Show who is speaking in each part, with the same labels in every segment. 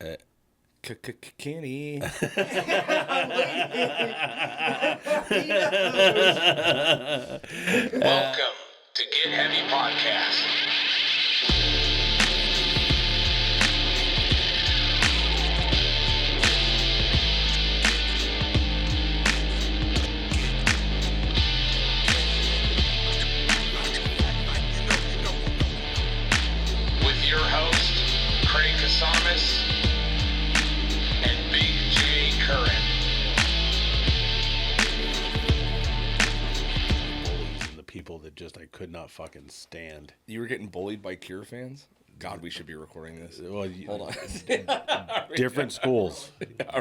Speaker 1: Kenny.
Speaker 2: Welcome to Get Heavy Podcast. With your host, Craig Casamas and Big J Curran.
Speaker 3: The people that just I could not fucking stand.
Speaker 1: You were getting bullied by Cure fans? God, we should be recording this.
Speaker 3: Well,
Speaker 1: Hold on.
Speaker 3: different schools.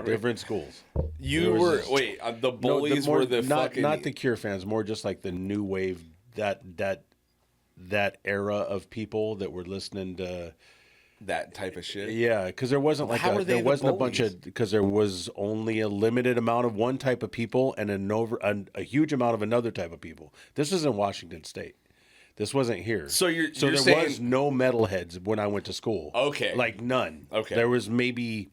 Speaker 3: Different schools.
Speaker 1: You were the bullies were the fucking
Speaker 3: not the Cure fans, more just like the new wave that era of people that were listening to
Speaker 1: that type of shit.
Speaker 3: Yeah, because there wasn't like there wasn't a bunch of because there was only a limited amount of one type of people and a huge amount of another type of people. This was in Washington State. This wasn't here.
Speaker 1: So
Speaker 3: there
Speaker 1: saying...
Speaker 3: was no metalheads when I went to school.
Speaker 1: Okay,
Speaker 3: like none.
Speaker 1: Okay,
Speaker 3: there was maybe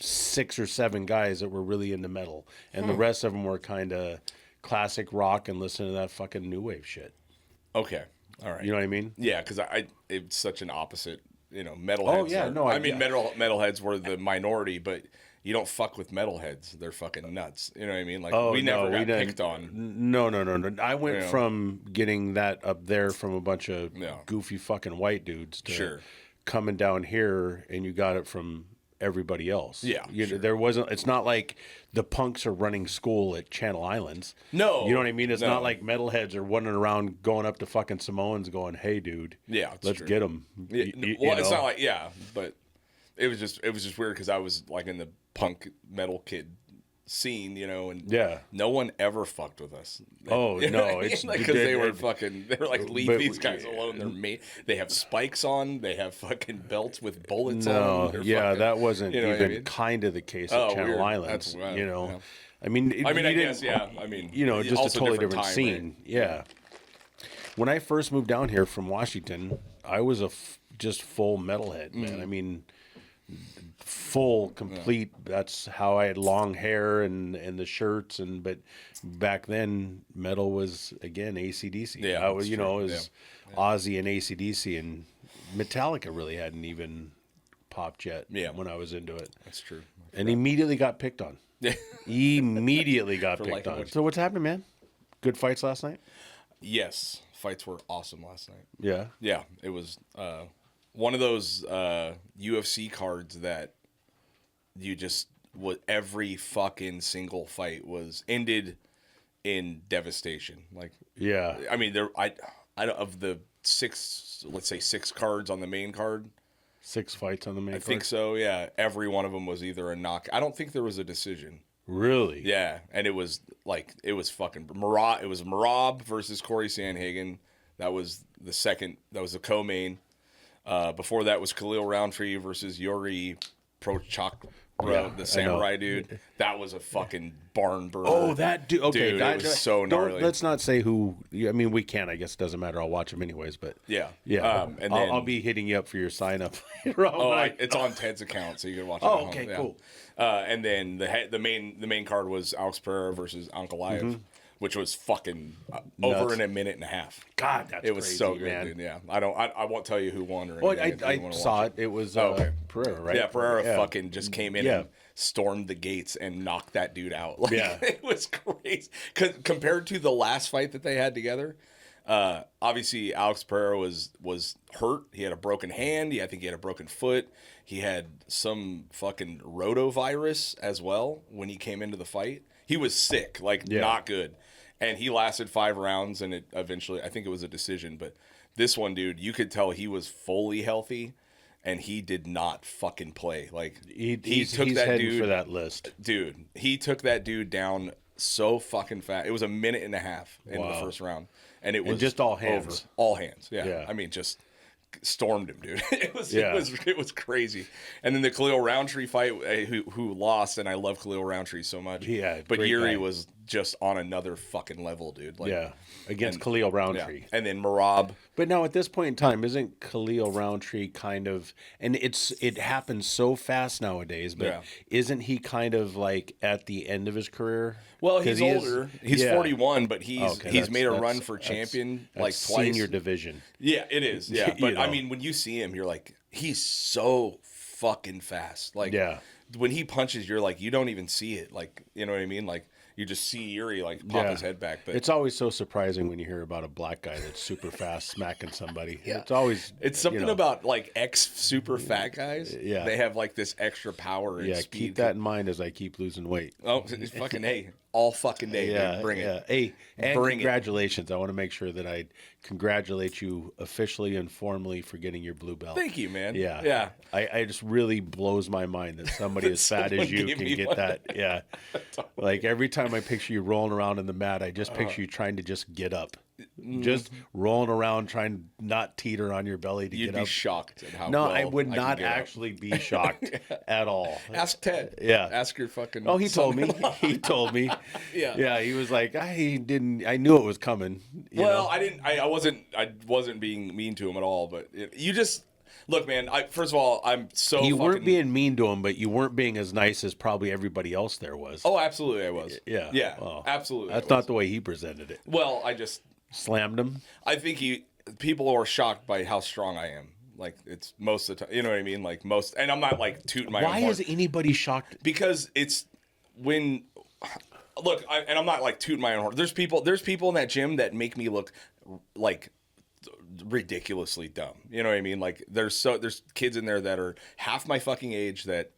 Speaker 3: 6 or 7 guys that were really into metal, and the rest of them were kind of classic rock and listening to that fucking new wave shit.
Speaker 1: Okay, all right.
Speaker 3: You know what I mean?
Speaker 1: Yeah, because it's such an opposite. You know, metalheads.
Speaker 3: Oh yeah,
Speaker 1: metalheads were the minority, but you don't fuck with metalheads. They're fucking nuts. You know what I mean? Like we never got picked on.
Speaker 3: No. I went from getting that up there from a bunch of goofy fucking white dudes to coming down here, and you got it from everybody else.
Speaker 1: Yeah,
Speaker 3: there wasn't. It's not like the punks are running school at Channel Islands.
Speaker 1: No,
Speaker 3: you know what I mean. It's not like metalheads are wandering around going up to fucking Samoans, going, "Hey, dude, let's get them."
Speaker 1: It's not like but it was just weird because I was like in the punk metal kid scene, you know, and no one ever fucked with us.
Speaker 3: No, it's
Speaker 1: because they were like, leave these guys alone. They have spikes on, they have fucking belts with bullets on.
Speaker 3: That wasn't even kind of the case at Channel
Speaker 1: weird.
Speaker 3: Islands.
Speaker 1: That's,
Speaker 3: you know,
Speaker 1: yeah.
Speaker 3: I mean,
Speaker 1: I guess,
Speaker 3: you know, just a totally different
Speaker 1: time,
Speaker 3: scene. Right? Yeah. When I first moved down here from Washington, I was just full metalhead, man. I mean, full, complete. That's how I had long hair and the shirts, but back then metal was again AC/DC.
Speaker 1: Yeah,
Speaker 3: I was, it was Ozzy and AC/DC, and Metallica really hadn't even popped yet. Yeah. When I was into it,
Speaker 1: that's true.
Speaker 3: And immediately got picked on. Immediately got picked on. So what's happening, man? Good fights last night?
Speaker 1: Yes, fights were awesome last night.
Speaker 3: Yeah,
Speaker 1: it was. One of those UFC cards that you just every fucking single fight was ended in devastation. Like, I mean, I of the 6 cards on the main card.
Speaker 3: 6 fights on the main card?
Speaker 1: I think so, yeah. Every one of them was either a knock. I don't think there was a decision.
Speaker 3: Really?
Speaker 1: Yeah, and it was fucking Marab. It was Marab versus Corey Sandhagen. That was the second. That was the co-main. Before that was Khalil Roundtree versus Yuri Prochak, the samurai dude. That was a fucking barn burner.
Speaker 3: Oh, that dude. Okay,
Speaker 1: dude, it was so gnarly.
Speaker 3: Let's not say who. I mean, we can. I guess it doesn't matter. I'll watch them anyways. But
Speaker 1: yeah.
Speaker 3: And then, I'll be hitting you up for your sign up.
Speaker 1: It's on Ted's account, so you can watch it.
Speaker 3: Oh, okay, cool.
Speaker 1: And then the main card was Alex Pereira versus Ankalaev. Which was fucking over in a minute and a half.
Speaker 3: God, that's
Speaker 1: it was
Speaker 3: crazy,
Speaker 1: so good,
Speaker 3: man.
Speaker 1: dude. Yeah, I won't tell you who won or anything.
Speaker 3: Well, I saw it. It was Pereira, right?
Speaker 1: Yeah, Pereira fucking just came in and stormed the gates and knocked that dude out. Like, it was crazy. Compared to the last fight that they had together, obviously Alex Pereira was hurt. He had a broken hand. I think he had a broken foot. He had some fucking rotavirus as well when he came into the fight. He was sick, not good. And he lasted 5 rounds, and it eventually, I think it was a decision. But this one, dude, you could tell he was fully healthy, and he did not fucking play. Like he's that dude
Speaker 3: for that list,
Speaker 1: dude. He took that dude down so fucking fast. It was a minute and a half in the first round, and it was
Speaker 3: just all hands,
Speaker 1: over. All hands. Yeah, I mean, just stormed him, dude. It was crazy. And then the Khalil Roundtree fight, who lost, and I love Khalil Roundtree so much.
Speaker 3: Yeah,
Speaker 1: but Yuri was just on another fucking level, dude. Like,
Speaker 3: against Khalil Roundtree.
Speaker 1: And then Marab.
Speaker 3: But now at this point in time, isn't Khalil Roundtree kind of, and it happens so fast nowadays, but isn't he kind of like at the end of his career?
Speaker 1: Well, he's older. He's 41, but he's made a run for champion like twice.
Speaker 3: Senior division.
Speaker 1: Yeah, it is. Yeah, but I mean, when you see him, you're like, he's so fucking fast. Like, when he punches, you're like, you don't even see it. Like, you know what I mean? Like, you just see Yuri like pop his head back. But
Speaker 3: it's always so surprising when you hear about a black guy that's super fast smacking somebody. It's
Speaker 1: something about like super fat guys.
Speaker 3: Yeah,
Speaker 1: they have like this extra power and speed.
Speaker 3: Keep that in mind as I keep losing weight.
Speaker 1: Oh, it's fucking all fucking day. Dude. Bring it.
Speaker 3: Hey, and congratulations! I want to make sure that I congratulate you officially and formally for getting your blue belt.
Speaker 1: Thank you, man.
Speaker 3: Yeah. I just really blows my mind that somebody as fat as you can get that. Yeah, like every time I picture you rolling around in the mat, I just picture you trying to just get up. Just rolling around trying not teeter on your belly to get up.
Speaker 1: You'd be shocked at how
Speaker 3: No,
Speaker 1: well
Speaker 3: I would not actually be shocked at all.
Speaker 1: Ask Ted.
Speaker 3: Yeah.
Speaker 1: Ask your fucking
Speaker 3: he told me. He told me. Yeah, he was like, I knew it was coming.
Speaker 1: Well, I wasn't being mean to him at all, but you just look, man, first of all, I'm so
Speaker 3: You weren't being mean to him, but you weren't being as nice as probably everybody else there was.
Speaker 1: Oh, absolutely I was.
Speaker 3: Yeah.
Speaker 1: Well, absolutely.
Speaker 3: That's not the way he presented it.
Speaker 1: Well, I just
Speaker 3: slammed him.
Speaker 1: I think people are shocked by how strong I am. Like, it's most of the time, you know what I mean? Like most, and I'm not like tooting my own horn.
Speaker 3: Why is anybody shocked?
Speaker 1: Because it's when, look, and I'm not like tooting my own horn. There's people in that gym that make me look like ridiculously dumb. You know what I mean? Like there's kids in there that are half my fucking age that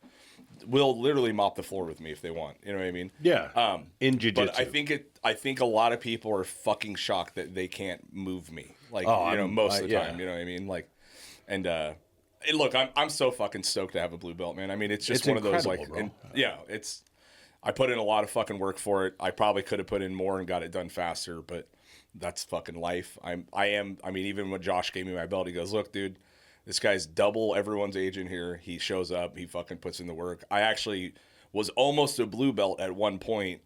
Speaker 1: will literally mop the floor with me if they want. You know what I mean?
Speaker 3: Yeah. In jiu-jitsu.
Speaker 1: But I think a lot of people are fucking shocked that they can't move me. Like, most of the time, you know what I mean? Like, and look, I'm so fucking stoked to have a blue belt, man. I mean, it's just one of those like, I put in a lot of fucking work for it. I probably could have put in more and got it done faster, but that's fucking life. I mean, even when Josh gave me my belt, he goes, look, dude, this guy's double everyone's age in here. He shows up. He fucking puts in the work. I actually was almost a blue belt at one point,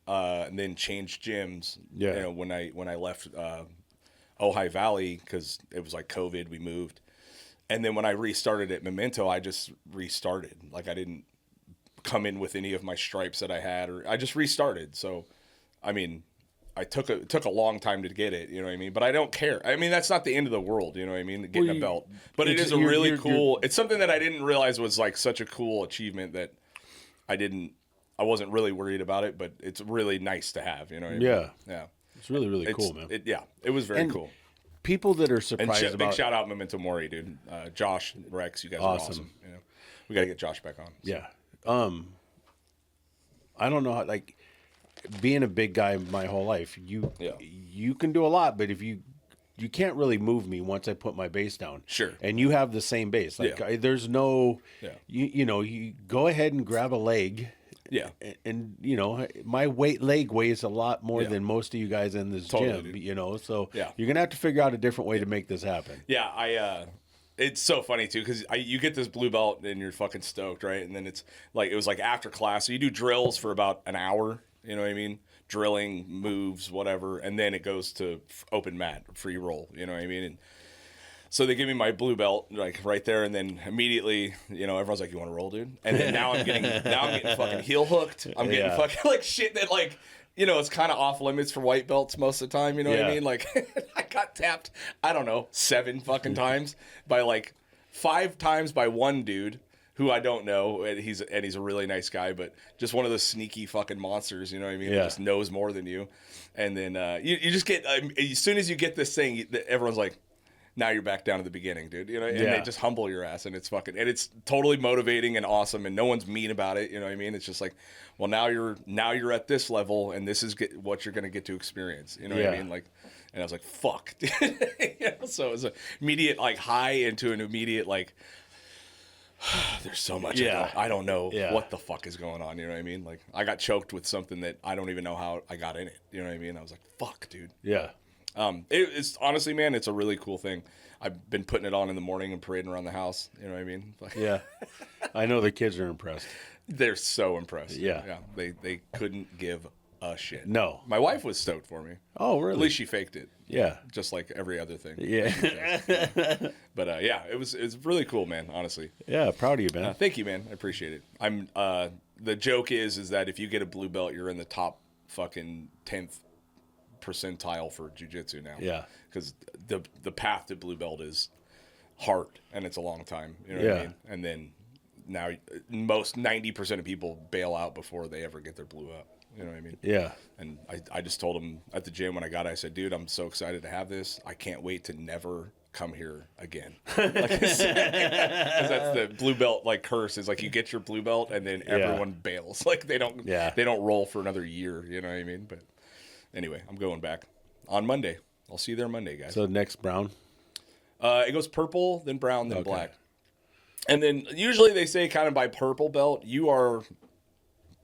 Speaker 1: and then changed gyms.
Speaker 3: Yeah.
Speaker 1: You know, when I left Ojai Valley because it was like COVID, we moved, and then when I restarted at Memento, I just restarted. Like I didn't come in with any of my stripes that I had, or I just restarted. So, I mean, it took a long time to get it, you know what I mean? But I don't care. I mean, that's not the end of the world, you know what I mean? Getting a belt. But it is a really cool, it's something that I didn't realize was like such a cool achievement that I wasn't really worried about it, but it's really nice to have, you know what I mean? Yeah.
Speaker 3: It's really, really cool, man.
Speaker 1: It was very cool.
Speaker 3: People that are surprised about...
Speaker 1: Big shout out Memento Mori, dude. Josh, Rex, you guys are awesome. You know? We got to get Josh back on. So.
Speaker 3: Yeah. I don't know how, like, being a big guy my whole life, you can do a lot, but if you can't really move me once I put my base down.
Speaker 1: Sure.
Speaker 3: And you have the same base. Like there's no, you go ahead and grab a leg.
Speaker 1: Yeah.
Speaker 3: And my leg weighs a lot more than most of you guys in this gym, dude. So you're going to have to figure out a different way to make this happen.
Speaker 1: Yeah. It's so funny too because you get this blue belt and you're fucking stoked, right? And then it was like after class, so you do drills for about an hour. You know what I mean? Drilling, moves, whatever, and then it goes to open mat, free roll. You know what I mean? And so they give me my blue belt like right there, and then immediately, everyone's like, "You want to roll, dude?" And then now I'm getting fucking heel hooked. I'm getting fucking like shit that like. It's kind of off limits for white belts most of the time. You know what I mean? Like, I got tapped, I don't know, 7 fucking times by like 5 times by one dude who I don't know. And he's a really nice guy, but just one of those sneaky fucking monsters. You know what I mean? That just knows more than you. And then you just get, as soon as you get this thing, everyone's like, now you're back down to the beginning, dude. And they just humble your ass, and it's totally motivating and awesome, and no one's mean about it. You know what I mean? It's just like, well, now you're at this level, and this is what you're gonna get to experience. You know what I mean? Like, and I was like, fuck. So it was an immediate like high into an immediate like, there's so much. I don't know what the fuck is going on. You know what I mean? Like, I got choked with something that I don't even know how I got in it. You know what I mean? I was like, fuck, dude.
Speaker 3: Yeah.
Speaker 1: It's honestly, man, it's a really cool thing. I've been putting it on in the morning and parading around the house. You know what I mean?
Speaker 3: Yeah. I know the kids are impressed.
Speaker 1: They're so impressed.
Speaker 3: Yeah.
Speaker 1: They couldn't give a shit.
Speaker 3: No.
Speaker 1: My wife was stoked for me.
Speaker 3: Oh, really?
Speaker 1: At least she faked it.
Speaker 3: Yeah.
Speaker 1: Just like every other thing.
Speaker 3: Yeah.
Speaker 1: But yeah, it was really cool, man, honestly.
Speaker 3: Yeah, proud of you, man.
Speaker 1: Thank you, man. I appreciate it. I'm the joke is that if you get a blue belt, you're in the top fucking 10th percentile for jiu-jitsu now.
Speaker 3: Yeah.
Speaker 1: Because the path to blue belt is hard and it's a long time. You know what I mean? And then now most 90% of people bail out before they ever get their blue up. You know what I mean?
Speaker 3: Yeah.
Speaker 1: And I just told him at the gym when I got it, I said, dude, I'm so excited to have this. I can't wait to never come here again. Like, because that's the blue belt like curse is like you get your blue belt and then everyone bails. Like they don't roll for another year. You know what I mean? But anyway, I'm going back on Monday. I'll see you there Monday, guys.
Speaker 3: So next brown?
Speaker 1: It goes purple, then brown, then black. And then usually they say kind of by purple belt, you are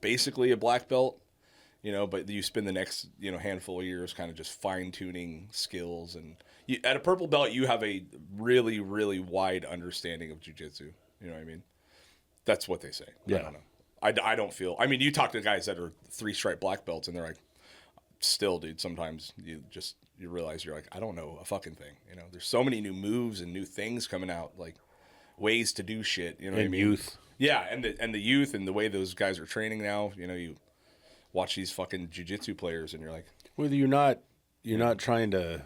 Speaker 1: basically a black belt, you know, but you spend the next, you know, handful of years kind of just fine tuning skills. And at a purple belt, you have a really, really wide understanding of jiu-jitsu. You know what I mean? That's what they say.
Speaker 3: Yeah.
Speaker 1: I don't know. I don't feel, I mean, you talk to guys that are 3-stripe black belts and they're like, still, dude, sometimes you realize you're like, I don't know a fucking thing. You know, there's so many new moves and new things coming out, like ways to do shit. You know what I mean?
Speaker 3: Youth.
Speaker 1: Yeah, and the youth and the way those guys are training now. You know, you watch these fucking jiu-jitsu players and you're like,
Speaker 3: whether you're not trying to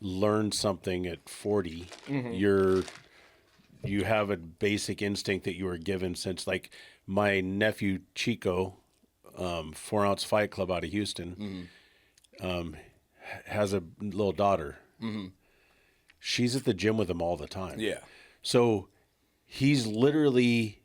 Speaker 3: learn something at 40, you have a basic instinct that you were given since, like my nephew Chico, 4-ounce Fight Club out of Houston, has a little daughter. She's at the gym with him all the time.
Speaker 1: yeah,
Speaker 3: So he's literally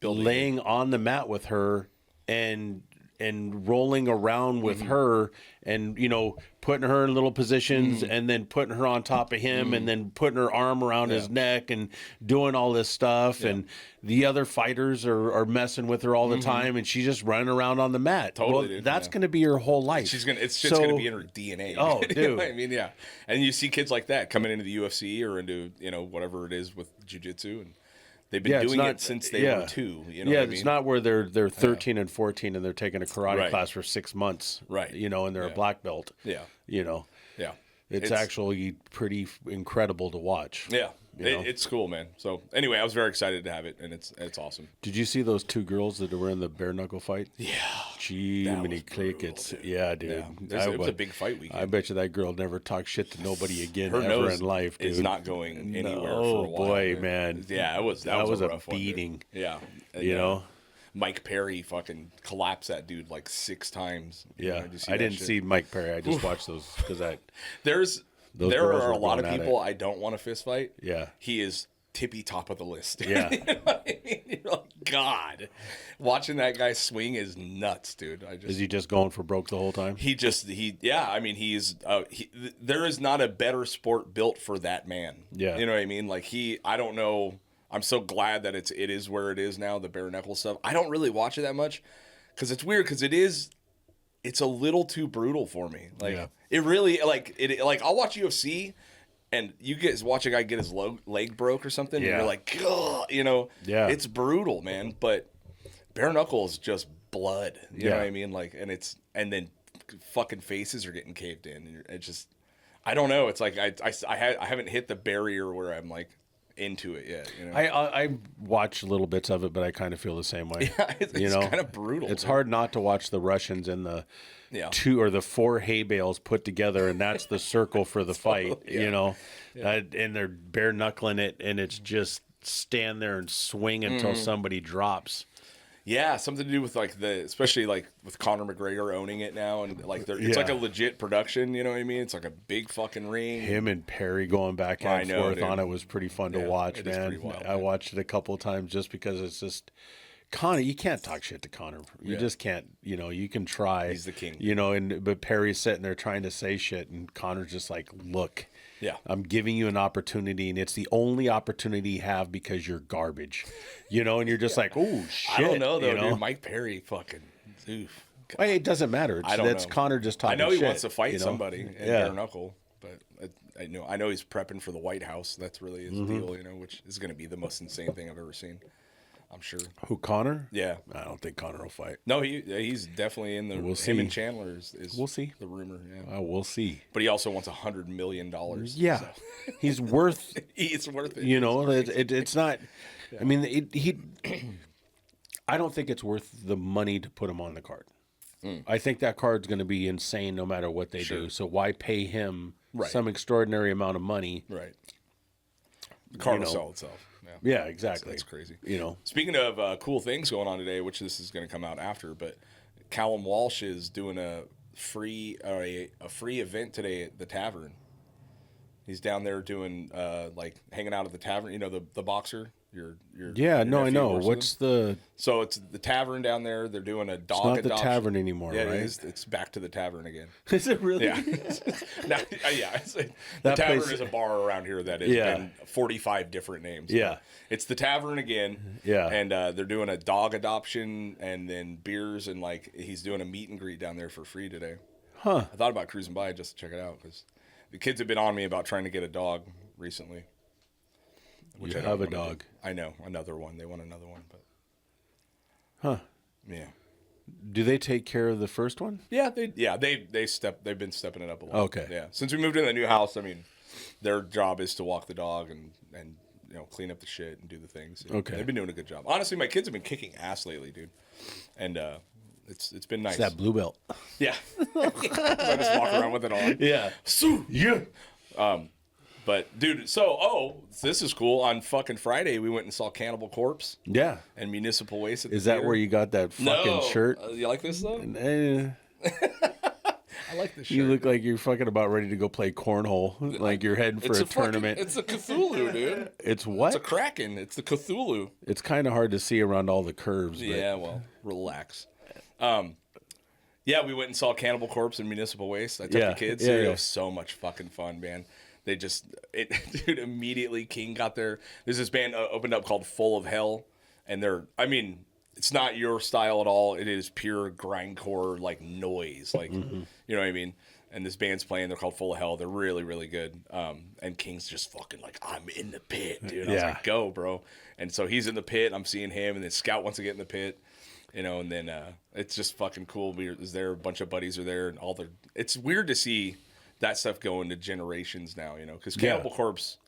Speaker 3: laying on the mat with her and rolling around with her and, you know, putting her in little positions and then putting her on top of him and then putting her arm around his neck and doing all this stuff. And the other fighters are messing with her all the time and she's just running around on the mat.
Speaker 1: Totally,
Speaker 3: well,
Speaker 1: dude.
Speaker 3: that's going to be her whole life.
Speaker 1: it's just going to be in her DNA.
Speaker 3: Oh, dude.
Speaker 1: You know what I mean, yeah. And you see kids like that coming into the UFC or into, you know, whatever it is with jiu-jitsu, and they've been doing it since they were 2. You know what I mean?
Speaker 3: It's not where they're 13 and 14 and they're taking a karate class for 6 months.
Speaker 1: Right.
Speaker 3: You know, and they're a black belt.
Speaker 1: Yeah.
Speaker 3: You know.
Speaker 1: Yeah.
Speaker 3: It's actually pretty incredible to watch.
Speaker 1: Yeah.
Speaker 3: You know?
Speaker 1: It's cool, man. So anyway, I was very excited to have it, and it's awesome.
Speaker 3: Did you see those 2 girls that were in the bare knuckle fight?
Speaker 1: Yeah.
Speaker 3: Gee, many crickets. Yeah, dude.
Speaker 1: Yeah. It was a big fight weekend.
Speaker 3: I bet you that girl never talked shit to nobody again ever in life, dude.
Speaker 1: It's not going anywhere for a while.
Speaker 3: Oh, boy,
Speaker 1: dude.
Speaker 3: man.
Speaker 1: Yeah, that was a rough
Speaker 3: beating.
Speaker 1: One, yeah. And,
Speaker 3: you know?
Speaker 1: Mike Perry fucking collapsed that dude like 6 times.
Speaker 3: Yeah.
Speaker 1: Did you see
Speaker 3: I
Speaker 1: that
Speaker 3: didn't
Speaker 1: shit?
Speaker 3: see Mike Perry. I just watched those because
Speaker 1: there are a lot of people I don't want to fist fight.
Speaker 3: Yeah.
Speaker 1: He is tippy top of the list.
Speaker 3: Yeah.
Speaker 1: You know what I mean? You're like, God, watching that guy swing is nuts, dude.
Speaker 3: Is he just going for broke the whole time?
Speaker 1: I mean, there is not a better sport built for that man.
Speaker 3: Yeah.
Speaker 1: You know what I mean? Like I don't know. I'm so glad that it is where it is now, the bare knuckle stuff. I don't really watch it that much because it's weird because it's a little too brutal for me. Like it really, like I'll watch UFC and you watch a guy get his leg broke or something, and you're like, God, you know, it's brutal, man. But bare knuckle is just blood. You know what I mean? Like, and then fucking faces are getting caved in. And it's just, I don't know. It's like I haven't hit the barrier where I'm like into it yet. You know?
Speaker 3: I watch little bits of it, but I kind of feel the same way.
Speaker 1: Yeah, it's kind of brutal.
Speaker 3: It's hard not to watch the Russians and the 2 or the 4 hay bales put together, and that's the circle for the fight. You know, and they're bare knuckling it, and it's just stand there and swing until somebody drops.
Speaker 1: Yeah, something to do with like especially like with Conor McGregor owning it now, and like it's like a legit production. You know what I mean? It's like a big fucking ring.
Speaker 3: Him and Perry going back and forth on it was pretty fun to watch, man. I watched it a couple of times just because it's just Conor. You can't talk shit to Conor. You just can't. You know, you can try.
Speaker 1: He's the king.
Speaker 3: You know, but Perry's sitting there trying to say shit, and Conor's just like, look.
Speaker 1: Yeah,
Speaker 3: I'm giving you an opportunity, and it's the only opportunity you have because you're garbage, you know. And you're just like, oh shit.
Speaker 1: I don't know though,
Speaker 3: you know?
Speaker 1: Dude. Mike Perry, fucking, oof.
Speaker 3: Well, it doesn't matter. That's Conor just talking.
Speaker 1: I know he
Speaker 3: shit,
Speaker 1: wants to fight somebody in bare knuckle, but I know he's prepping for the White House. That's really his deal, you know, which is going to be the most insane thing I've ever seen. I'm sure.
Speaker 3: Who, Connor?
Speaker 1: Yeah.
Speaker 3: I don't think Connor will fight.
Speaker 1: No, he's definitely in the.
Speaker 3: We'll
Speaker 1: him
Speaker 3: see.
Speaker 1: and Chandler is
Speaker 3: We'll see.
Speaker 1: the rumor. Yeah.
Speaker 3: We'll see.
Speaker 1: But he also wants $100 million.
Speaker 3: Yeah,
Speaker 1: so.
Speaker 3: he's worth.
Speaker 1: It's worth it.
Speaker 3: You know, it's not. Yeah. I mean, I don't think it's worth the money to put him on the card. I think that card's going to be insane no matter what they do. So why pay him some extraordinary amount of money?
Speaker 1: Right. The card will sell itself.
Speaker 3: Yeah, exactly.
Speaker 1: That's crazy.
Speaker 3: You know.
Speaker 1: Speaking of cool things going on today, which this is going to come out after, but Callum Walsh is doing a free event today at the tavern. He's down there doing like hanging out at the tavern. You know, the boxer. Your
Speaker 3: I know. What's the?
Speaker 1: So it's the tavern down there. They're doing a dog adoption.
Speaker 3: It's not the tavern anymore,
Speaker 1: yeah,
Speaker 3: right?
Speaker 1: It's back to the tavern again.
Speaker 3: Is it really?
Speaker 1: Yeah. Now, yeah. The tavern is a bar around here that has been 45 different names.
Speaker 3: Yeah.
Speaker 1: It's the tavern again.
Speaker 3: Yeah.
Speaker 1: And they're doing a dog adoption and then beers and like he's doing a meet and greet down there for free today.
Speaker 3: Huh.
Speaker 1: I thought about cruising by just to check it out because the kids have been on me about trying to get a dog recently.
Speaker 3: Which you have a dog.
Speaker 1: I know, another one. They want another one, but.
Speaker 3: Huh.
Speaker 1: Yeah.
Speaker 3: Do they take care of the first one?
Speaker 1: Yeah, they've been stepping it up a lot.
Speaker 3: Okay.
Speaker 1: Yeah. Since we moved into the new house, I mean, their job is to walk the dog and you know, clean up the shit and do the things.
Speaker 3: Okay.
Speaker 1: They've been doing a good job. Honestly, my kids have been kicking ass lately, dude. And it's been nice.
Speaker 3: It's that blue belt.
Speaker 1: Yeah. I just walk around with it on.
Speaker 3: Yeah.
Speaker 1: So, yeah. But, dude, this is cool. On fucking Friday, we went and saw Cannibal Corpse.
Speaker 3: Yeah.
Speaker 1: And Municipal Waste at the
Speaker 3: Is that
Speaker 1: theater.
Speaker 3: where you got that fucking shirt?
Speaker 1: You like this, though? I like this shirt.
Speaker 3: You look like you're fucking about ready to go play cornhole. Like you're heading for a tournament.
Speaker 1: It's a Cthulhu, dude.
Speaker 3: It's what?
Speaker 1: It's a Kraken. It's the Cthulhu.
Speaker 3: It's kind of hard to see around all the curves. But...
Speaker 1: Yeah, well, relax. Yeah, we went and saw Cannibal Corpse and Municipal Waste. I took the kids. It was so much fucking fun, man. They dude, immediately King got there. There's this band opened up called Full of Hell, and it's not your style at all. It is pure grindcore, like noise, like you know what I mean. And this band's playing. They're called Full of Hell. They're really, really good. And King's just fucking like, I'm in the pit, dude. I was like, go, bro. And so he's in the pit. I'm seeing him, and then Scout wants to get in the pit. You know, and then it's just fucking cool. We was there. A bunch of buddies are there, and it's weird to see that stuff go into generations now, you know, because Cannibal Corpse,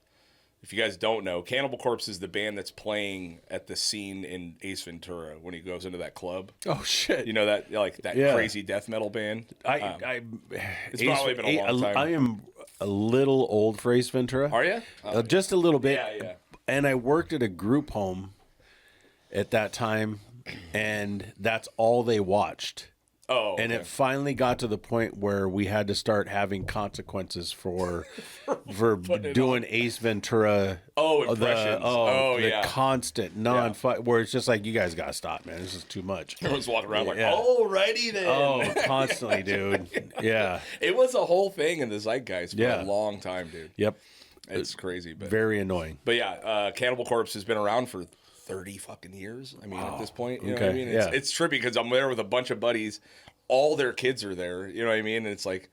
Speaker 1: if you guys don't know, Cannibal Corpse is the band that's playing at the scene in Ace Ventura when he goes into that club.
Speaker 3: Oh shit!
Speaker 1: You know that crazy death metal band. It's probably been a long time.
Speaker 3: I am a little old for Ace Ventura.
Speaker 1: Are you?
Speaker 3: Just a little bit.
Speaker 1: Yeah.
Speaker 3: And I worked at a group home at that time, and that's all they watched.
Speaker 1: Oh,
Speaker 3: and it finally got to the point where we had to start having consequences for doing Ace Ventura.
Speaker 1: Oh, impressions.
Speaker 3: The constant where it's just like, you guys got to stop, man. This is too much.
Speaker 1: Everyone's walking around alrighty then.
Speaker 3: Oh, constantly, dude. Yeah.
Speaker 1: It was a whole thing in the zeitgeist for a long time, dude.
Speaker 3: Yep.
Speaker 1: It's crazy, but
Speaker 3: very annoying.
Speaker 1: But yeah, Cannibal Corpse has been around for 30 fucking years. I mean, at this point, you know what I mean? It's trippy because I'm there with a bunch of buddies. All their kids are there. You know what I mean? And it's like,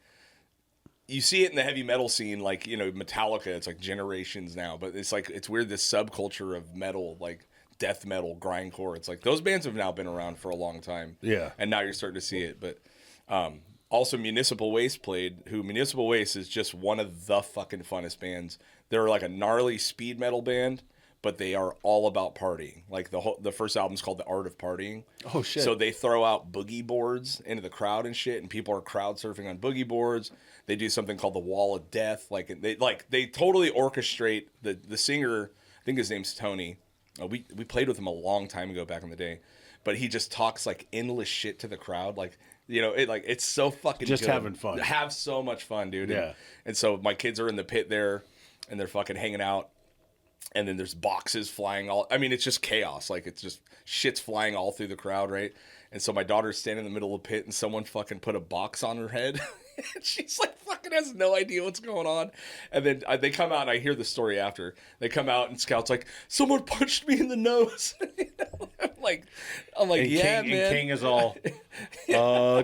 Speaker 1: you see it in the heavy metal scene, like, you know, Metallica, it's like generations now. But it's like, it's weird, this subculture of metal, like death metal, grindcore. It's like, those bands have now been around for a long time.
Speaker 3: Yeah.
Speaker 1: And now you're starting to see it. But also Municipal Waste played, who Municipal Waste is just one of the fucking funnest bands. They're like a gnarly speed metal band, but they are all about partying. Like the first album's called The Art of Partying.
Speaker 3: Oh shit!
Speaker 1: So they throw out boogie boards into the crowd and shit, and people are crowd surfing on boogie boards. They do something called the Wall of Death. They totally orchestrate the singer. I think his name's Tony. We played with him a long time ago back in the day, but he just talks like endless shit to the crowd. Like, you know, it's so fucking
Speaker 3: just
Speaker 1: good.
Speaker 3: Having fun.
Speaker 1: Have so much fun, dude.
Speaker 3: Yeah.
Speaker 1: And so my kids are in the pit there, and they're fucking hanging out. And then there's boxes flying it's just chaos. Like, it's just shit's flying all through the crowd, right? And so my daughter's standing in the middle of the pit, and someone fucking put a box on her head. And she's like, fucking has no idea what's going on. And then they come out, and I hear the story after. They come out, and Scout's like, someone punched me in the nose. You know? I'm like, yeah,
Speaker 3: King,
Speaker 1: man.
Speaker 3: And King is all,
Speaker 1: No,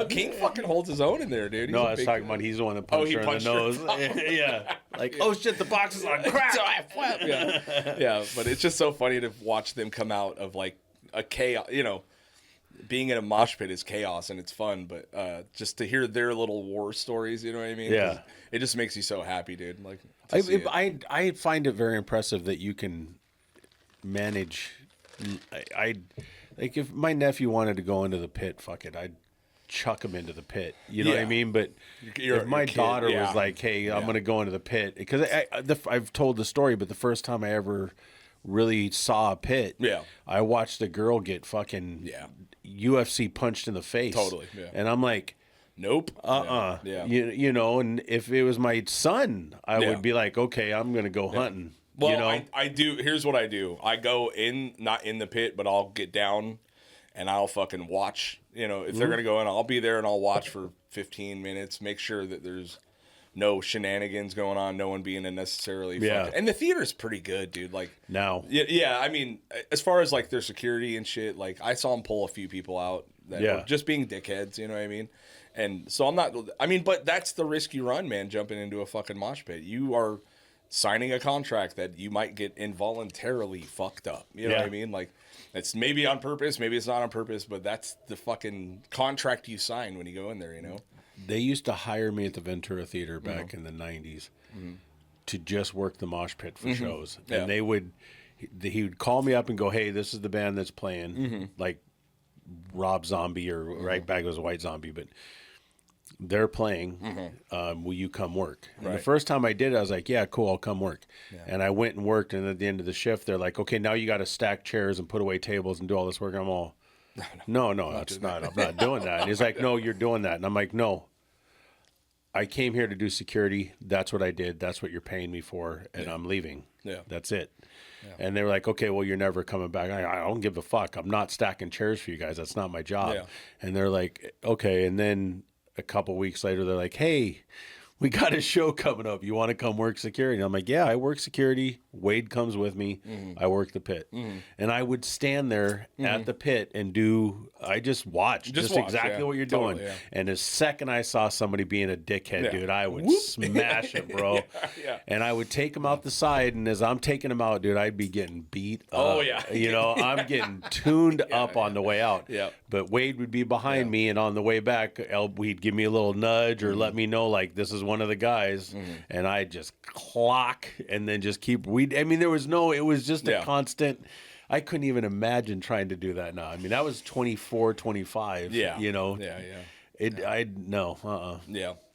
Speaker 1: King fucking holds his own in there, dude.
Speaker 3: I was talking about he's the one that punched her in the nose. Yeah. Like, oh shit, the box is on crack.
Speaker 1: Yeah, but it's just so funny to watch them come out of like a chaos. You know, being in a mosh pit is chaos and it's fun, but just to hear their little war stories, you know what I mean?
Speaker 3: Yeah,
Speaker 1: it just makes you so happy, dude. Like,
Speaker 3: I find it very impressive that you can manage. I like if my nephew wanted to go into the pit, fuck it, I'd chuck him into the pit. You know what I mean? But if my daughter was like, "Hey, I'm going to go into the pit," because I've told the story, but the first time I ever really saw a pit, I watched a girl get fucking UFC punched in the face.
Speaker 1: Totally.
Speaker 3: And I'm like,
Speaker 1: nope.
Speaker 3: Yeah. You know, and if it was my son, I would be like, okay, I'm going to go hunting.
Speaker 1: Well,
Speaker 3: you know?
Speaker 1: I do. Here's what I do. I go not in the pit, but I'll get down and I'll fucking watch. You know, if they're going to go in, I'll be there and I'll watch for 15 minutes, make sure that there's no shenanigans going on, no one being unnecessarily fucking. And the theater's pretty good, dude. Like,
Speaker 3: now.
Speaker 1: Yeah, I mean, as far as like their security and shit, like I saw them pull a few people out that were just being dickheads, you know what I mean? And so I'm not, I mean, but that's the risk you run, man, jumping into a fucking mosh pit. You are signing a contract that you might get involuntarily fucked up. You know what I mean? Like, it's maybe on purpose, maybe it's not on purpose, but that's the fucking contract you sign when you go in there, you know?
Speaker 3: They used to hire me at the Ventura Theater back in the 90s to just work the mosh pit for shows. And he would call me up and go, "Hey, this is the band that's playing," like Rob Zombie or right back it was White Zombie, but they're playing. Will you come work? And the first time I did it, I was like, yeah, cool, I'll come work. And I went and worked, and at the end of the shift, they're like, okay, now you got to stack chairs and put away tables and do all this work. I'm all, no, that's not. I'm not doing that. And he's like, no, you're doing that. And I'm like, no. I came here to do security. That's what I did. That's what you're paying me for, and I'm leaving. Yeah, that's it. And they were like, okay, well, you're never coming back. I don't give a fuck. I'm not stacking chairs for you guys. That's not my job. And they're like, okay. And then a couple weeks later, they're like, hey, we got a show coming up. You want to come work security? And I'm like, yeah, I work security. Wade comes with me. I work the pit. And I would stand there at the pit and I just watch exactly what you're doing. And the second I saw somebody being a dickhead, dude, I would smash it, bro. And I would take him out the side. And as I'm taking him out, dude, I'd be getting beat up. You know, I'm getting tuned up on the way out. But Wade would be behind me. And on the way back, he'd give me a little nudge or let me know, like, this is one of the guys. And I'd just clock and then just keep I mean, it was just a constant. I couldn't even imagine trying to do that now. I mean, I was 24, 25. You know.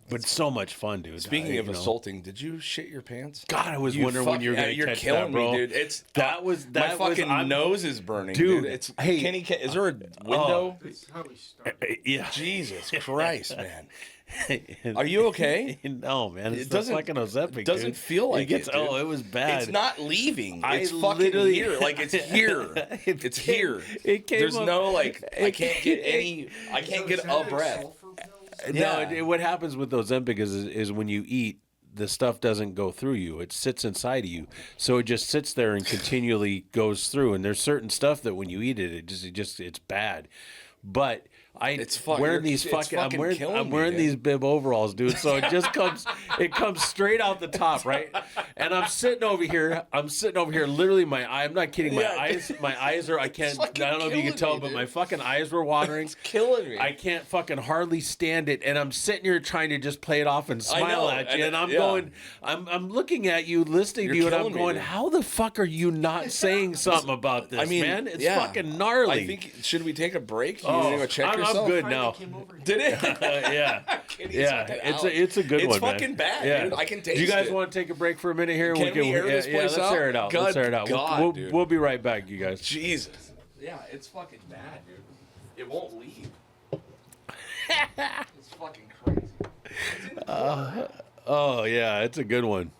Speaker 3: But so much fun, dude.
Speaker 1: Speaking of assaulting, did you shit your pants?
Speaker 3: God, I was wondering when you were going to catch that, bro.
Speaker 1: Me, dude. My fucking nose is burning, dude. Is there a window?
Speaker 4: That's how we started.
Speaker 1: Jesus Christ, man. Are you okay?
Speaker 3: No, man. It doesn't fucking Ozempic.
Speaker 1: It doesn't feel like it.
Speaker 3: It was bad.
Speaker 1: It's not leaving. It's fucking here. Like it's here. It's here. There's no like. I can't get a breath.
Speaker 3: No, what happens with Ozempic is when you eat, the stuff doesn't go through you. It sits inside of you. So it just sits there and continually goes through. And there's certain stuff that when you eat it, it's bad. But I'm wearing these bib overalls, dude. So it just comes straight out the top, right? And I'm sitting over here. Literally, I'm not kidding. My eyes are. I don't know if you can tell, but my fucking eyes were watering.
Speaker 1: It's killing me.
Speaker 3: I can't fucking hardly stand it. And I'm sitting here trying to just play it off and smile at you. And I'm going. I'm looking at you, listening to you, and I'm going, how the fuck are you not saying something about this, man? It's fucking gnarly.
Speaker 1: I think, should we take a break? You need to go check yourself.
Speaker 3: I'm good now.
Speaker 1: Did it?
Speaker 3: It's a good one, man.
Speaker 1: It's fucking bad, dude. I can taste it.
Speaker 3: Do you guys want to take a break for a minute here?
Speaker 1: Can we air this place
Speaker 3: let's air it out. Let's air it out. We'll be right back, you guys.
Speaker 1: Jesus. Yeah, it's fucking bad, dude. It won't leave. It's fucking crazy.
Speaker 3: Oh, yeah, it's a good one.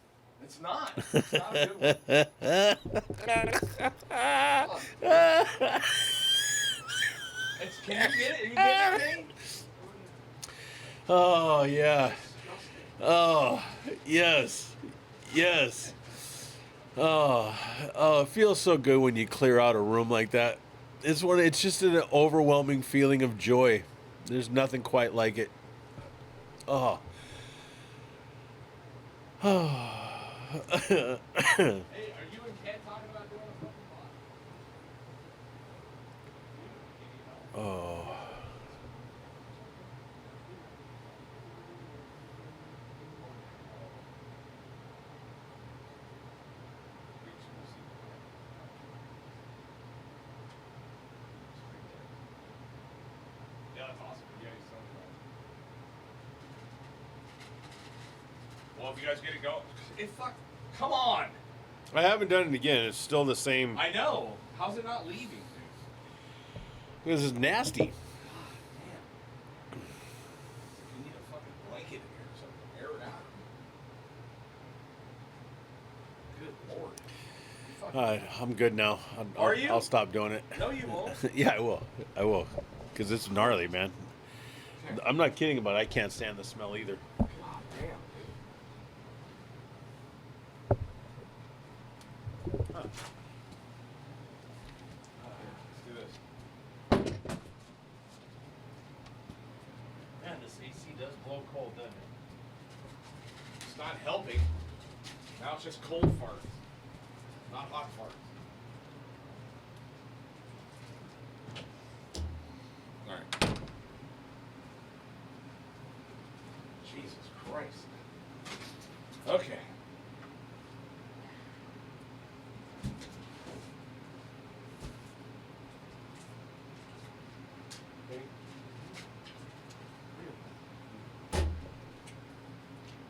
Speaker 1: It's not. It's not a good one. Can you get it? Are you getting it?
Speaker 3: Oh, yeah. Oh, yes. Oh, it feels so good when you clear out a room like that. It's just an overwhelming feeling of joy. There's nothing quite like it. Oh.
Speaker 1: Hey, are you and Ken talking about doing a fucking pod?
Speaker 3: Oh.
Speaker 1: Yeah, that's awesome. Yeah, he's telling me that. Well, if you guys get it going, come on.
Speaker 3: I haven't done it again. It's still the same.
Speaker 1: I know. How's it not leaving, dude?
Speaker 3: This is nasty.
Speaker 1: God damn. You need a fucking blanket in here or something. Air it out. Good lord.
Speaker 3: I'm good now.
Speaker 1: Are you?
Speaker 3: I'll stop doing it.
Speaker 1: No, you won't.
Speaker 3: Yeah, I will. I will. Because it's gnarly, man. I'm not kidding about it. I can't stand the smell either.
Speaker 1: God damn, dude.
Speaker 3: Huh.
Speaker 1: Let's do this.
Speaker 3: Man, this AC does blow cold, doesn't it?
Speaker 1: It's not helping. Now it's just cold farts. Not hot farts. Alright. Jesus Christ. Okay.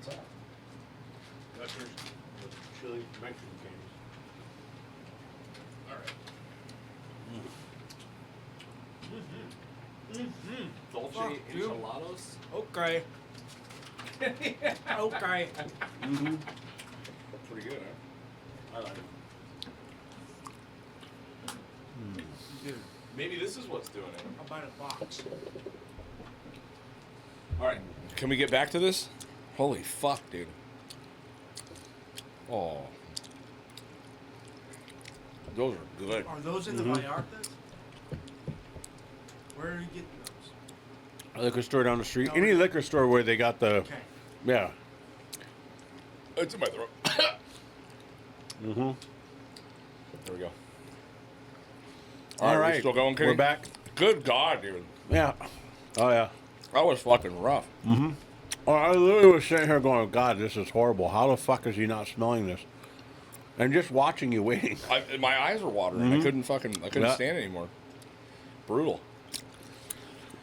Speaker 1: What's up?
Speaker 3: That's your chili Mexican candies.
Speaker 1: Dolce
Speaker 4: Fuck, dude.
Speaker 1: enchiladas.
Speaker 4: Okay. Okay.
Speaker 3: Mm-hmm.
Speaker 1: Pretty good, huh?
Speaker 3: I like it.
Speaker 4: Dude,
Speaker 1: Maybe this is what's doing it.
Speaker 4: I'll buy a box.
Speaker 1: All right. Can we get back to this? Holy fuck, dude. Oh. Those are good.
Speaker 4: Are those in the Vallartas? Where are you getting those?
Speaker 3: A liquor store down the street.
Speaker 4: Oh,
Speaker 3: Any
Speaker 4: really?
Speaker 3: liquor store where they got the...
Speaker 4: Okay.
Speaker 3: Yeah.
Speaker 1: It's in my throat.
Speaker 3: Mm-hmm.
Speaker 1: There we go.
Speaker 3: All right.
Speaker 1: we still going, Kenny?
Speaker 3: We're back.
Speaker 1: Good God, dude.
Speaker 3: Yeah. Oh, yeah.
Speaker 1: That was fucking rough.
Speaker 3: Oh, I literally was sitting here going, God, this is horrible. How the fuck is he not smelling this? And just watching you waiting.
Speaker 1: My eyes were watering. I couldn't
Speaker 3: Yeah.
Speaker 1: stand it anymore. Brutal.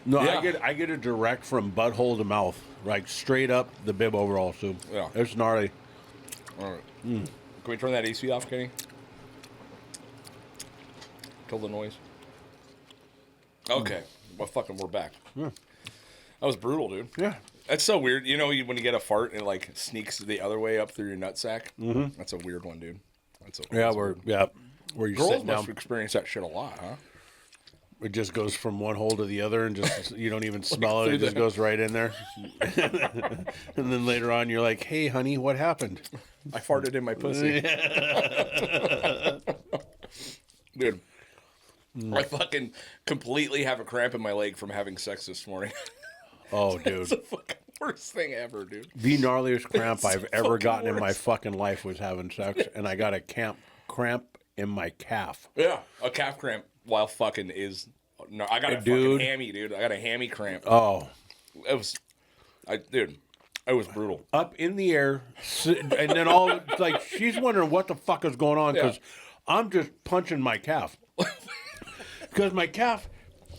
Speaker 3: No,
Speaker 1: Yeah.
Speaker 3: I get it direct from butthole to mouth. Like, straight up the bib overall soup.
Speaker 1: Yeah.
Speaker 3: It's gnarly.
Speaker 1: All right. Can we turn that AC off, Kenny? Kill the noise. Okay. Well, fucking, we're back.
Speaker 3: Yeah.
Speaker 1: That was brutal, dude.
Speaker 3: Yeah.
Speaker 1: That's so weird. You know, when you get a fart and it, like, sneaks the other way up through your nutsack? Mm-hmm. That's a weird one, dude. That's
Speaker 3: Yeah,
Speaker 1: weird.
Speaker 3: where you're
Speaker 1: Girls
Speaker 3: sitting
Speaker 1: must
Speaker 3: down.
Speaker 1: experience that shit a lot, huh?
Speaker 3: It just goes from one hole to the other and just, you don't even smell it.
Speaker 1: through
Speaker 3: It just
Speaker 1: the-
Speaker 3: goes right in there. And then later on, you're like, hey, honey, what happened?
Speaker 1: I farted in my pussy. Dude. I fucking completely have a cramp in my leg from having sex this morning.
Speaker 3: Oh,
Speaker 1: It's
Speaker 3: dude.
Speaker 1: the fucking worst thing ever, dude.
Speaker 3: The gnarliest cramp
Speaker 1: It's
Speaker 3: I've
Speaker 1: the
Speaker 3: ever
Speaker 1: fucking
Speaker 3: gotten in my
Speaker 1: worst.
Speaker 3: fucking life was having sex. And I got a cramp in my calf.
Speaker 1: Yeah, a calf cramp while fucking is. No, I got a
Speaker 3: Dude.
Speaker 1: fucking hammy, dude. I got a hammy cramp.
Speaker 3: Oh.
Speaker 1: It was, dude, it was brutal.
Speaker 3: Up in the air, and then all like she's wondering what the fuck is going on because I'm just punching my calf because my calf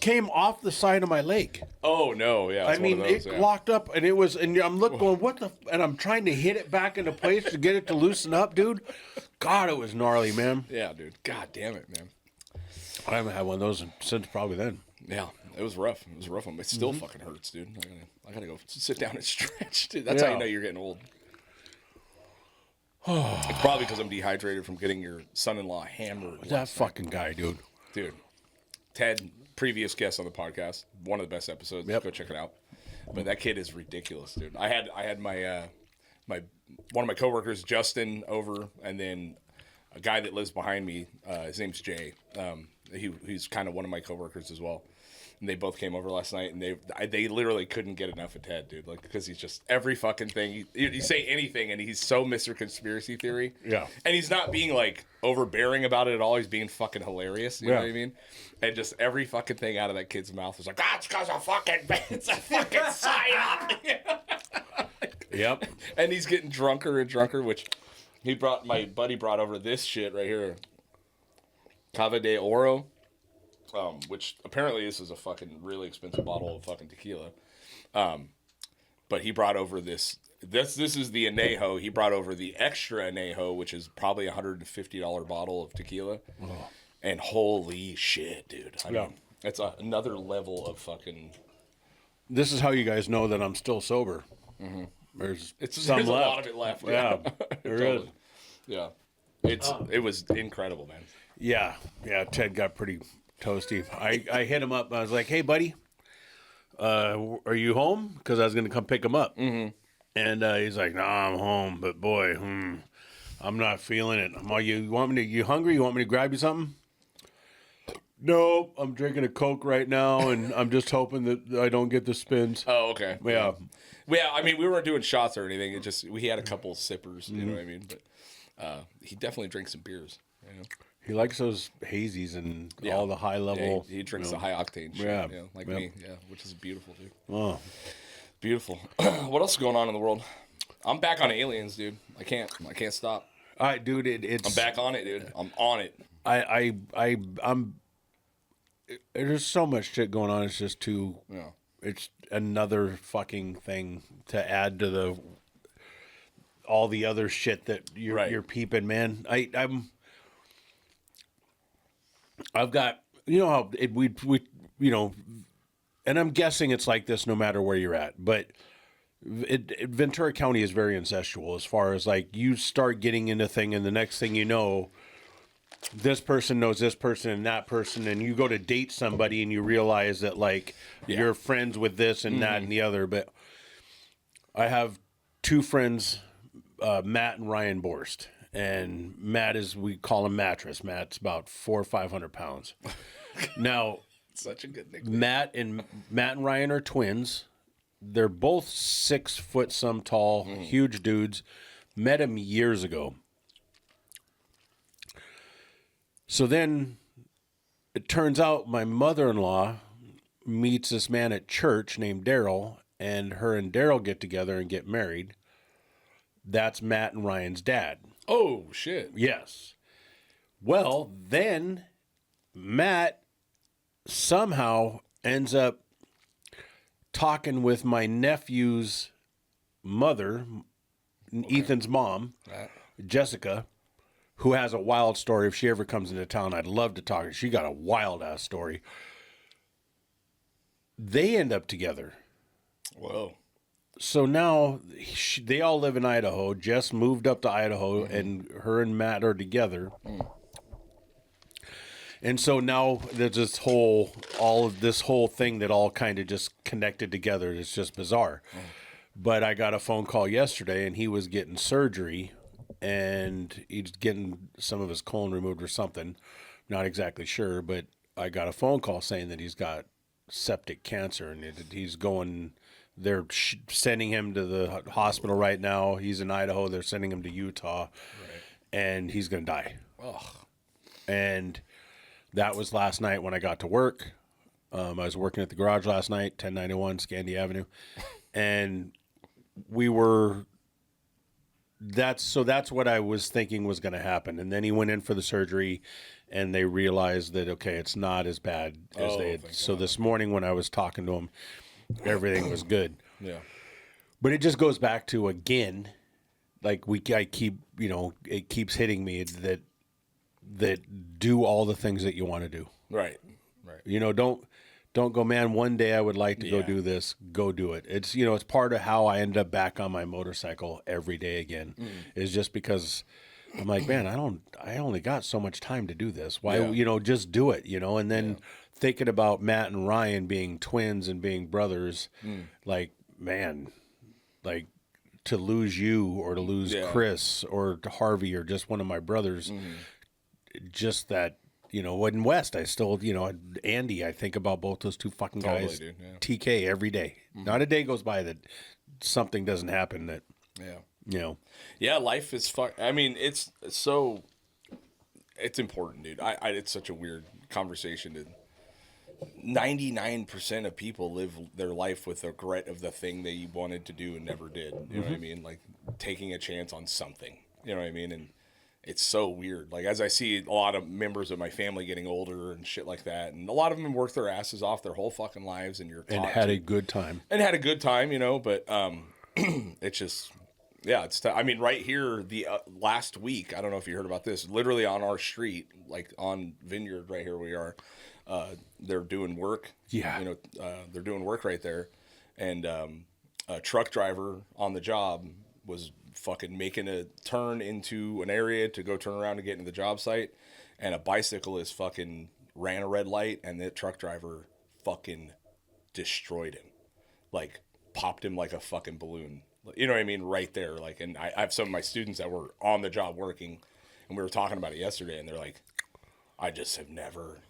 Speaker 3: came off the side of my leg.
Speaker 1: Oh no, yeah.
Speaker 3: I
Speaker 1: It's
Speaker 3: mean,
Speaker 1: one of those,
Speaker 3: it
Speaker 1: yeah.
Speaker 3: locked up, and it was, and I'm looking, going, what the, and I'm trying to hit it back into place to get it to loosen up, dude. God, it was gnarly, man.
Speaker 1: Yeah, dude. God damn it, man.
Speaker 3: I haven't had one of those since probably then.
Speaker 1: Yeah, it was rough. It was a rough one. It still
Speaker 3: Mm-hmm.
Speaker 1: fucking hurts, dude. I gotta go sit down and stretch, dude. That's how
Speaker 3: Yeah.
Speaker 1: you know you're getting old. It's probably because I'm dehydrated from getting your son-in-law hammered.
Speaker 3: That fucking guy, dude.
Speaker 1: Dude, Ted, previous guest on the podcast, one of the best episodes.
Speaker 3: Yep.
Speaker 1: Go check it out. But that kid is ridiculous, dude. I had my my one of my coworkers, Justin, over, and then a guy that lives behind me. His name's Jay. He's kind of one of my coworkers as well. And they both came over last night, and they literally couldn't get enough of Ted, dude. Like, because he's just every fucking thing. You say anything, and he's so Mr. Conspiracy Theory.
Speaker 3: Yeah. And
Speaker 1: he's not being like overbearing about it at all. He's being fucking hilarious. You know what I mean? And just every fucking thing out of that kid's mouth was like, that's because of fucking it's a fucking psyop.
Speaker 3: Yep.
Speaker 1: And he's getting drunker and drunker, which my buddy brought over this shit right here, Cava de Oro. Which apparently this is a fucking really expensive bottle of fucking tequila. But he brought over this is the anejo. He brought over the extra anejo, which is probably $150 bottle of tequila. Oh. And holy shit, dude. I mean, it's another level of fucking...
Speaker 3: This is how you guys know that I'm still sober. Mm-hmm. There's a
Speaker 1: lot of it left.
Speaker 3: Yeah, there is.
Speaker 1: Yeah. It was incredible, man.
Speaker 3: Yeah, Ted got pretty... toasty. I hit him up. I was like, "Hey, buddy, are you home? Because I was going to come pick him up." Mm-hmm. And he's like, "Nah, I'm home, but boy, I'm not feeling it. You hungry? You want me to grab you something?" "No, I'm drinking a Coke right now, and I'm just hoping that I don't get the spins."
Speaker 1: Oh, okay.
Speaker 3: Yeah.
Speaker 1: Yeah, I mean, we weren't doing shots or anything. It just we had a couple sippers. You know what I mean? But he definitely drinks some beers. You know?
Speaker 3: He likes those hazies and all the high level.
Speaker 1: Yeah, he drinks the high octane shit. Yeah, like me. Yeah, which is beautiful, dude.
Speaker 3: Oh,
Speaker 1: beautiful. What else is going on in the world? I'm back on aliens, dude. I can't stop.
Speaker 3: All right, dude. I'm
Speaker 1: back on it, dude. I'm on it.
Speaker 3: I'm. There's so much shit going on. It's just too.
Speaker 1: Yeah.
Speaker 3: It's another fucking thing to add to all the other shit that you're peeping, man. I've got, how we and I'm guessing it's like this no matter where you're at, but Ventura County is very incestual as far as like you start getting into thing, and the next thing you know, this person knows this person and that person, and you go to date somebody and you realize that like you're friends with this and that and the other. But I have two friends, Matt and Ryan Borst. And Matt we call him Mattress. Matt's about 400 or 500 pounds. Now,
Speaker 1: such a good nickname.
Speaker 3: Matt and Ryan are twins. They're both 6 foot some tall, huge dudes. Met him years ago. So then it turns out my mother-in-law meets this man at church named Daryl, and her and Daryl get together and get married. That's Matt and Ryan's dad.
Speaker 1: Oh, shit.
Speaker 3: Yes. Well, then Matt somehow ends up talking with my nephew's mother, Ethan's mom, Jessica, who has a wild story. If she ever comes into town, I'd love to talk to her. She got a wild-ass story. They end up together.
Speaker 1: Whoa.
Speaker 3: So now they all live in Idaho. Jess moved up to Idaho, and her and Matt are together. And so now there's this whole thing that all kind of just connected together. It's just bizarre. But I got a phone call yesterday, and he was getting surgery, and he's getting some of his colon removed or something. Not exactly sure, but I got a phone call saying that he's got septic cancer, and he's going... They're sending him to the hospital right now. He's in Idaho. They're sending him to Utah, and he's going to die.
Speaker 1: Ugh.
Speaker 3: And that was last night when I got to work. I was working at the garage last night, 1091 Scandia Avenue, and that's what I was thinking was going to happen. And then he went in for the surgery, and they realized that, okay, it's not as bad as they had. So this morning when I was talking to him, everything was good.
Speaker 1: Yeah.
Speaker 3: But it just goes back to, again, like I keep, it keeps hitting me that do all the things that you want to do.
Speaker 1: Right.
Speaker 3: Don't go, man, one day I would like to go do this. Go do it. It's, it's part of how I end up back on my motorcycle every day again, is just because I'm like, man, I only got so much time to do this. Why, just do it, and then thinking about Matt and Ryan being twins and being brothers, like, man, like to lose you or to lose Chris or Harvey or just one of my brothers, just that you know, in West, I still, you know, Andy, I think about both those two fucking guys,
Speaker 1: dude, yeah.
Speaker 3: TK every day. Not a day goes by that something doesn't happen that, you know.
Speaker 1: Yeah, life is I mean, it's important, dude. It's such a weird conversation. 99% of people live their life with regret of the thing they wanted to do and never did. You know what I mean? Like taking a chance on something. You know what I mean? And it's so weird. Like as I see a lot of members of my family getting older and shit like that, and a lot of them work their asses off their whole fucking lives, and
Speaker 3: had a good time.
Speaker 1: And had a good time, you know. But it's just. Yeah, I mean, right here, the last week, I don't know if you heard about this, literally on our street, like on Vineyard right here we are, they're doing work.
Speaker 3: Yeah.
Speaker 1: You know, they're doing work right there. And a truck driver on the job was fucking making a turn into an area to go turn around and get into the job site. And a bicyclist fucking ran a red light, and the truck driver fucking destroyed him. Like, popped him like a fucking balloon. You know what I mean? Right there. Like, and I have some of my students that were on the job working, and we were talking about it yesterday, and they're like, I just have never,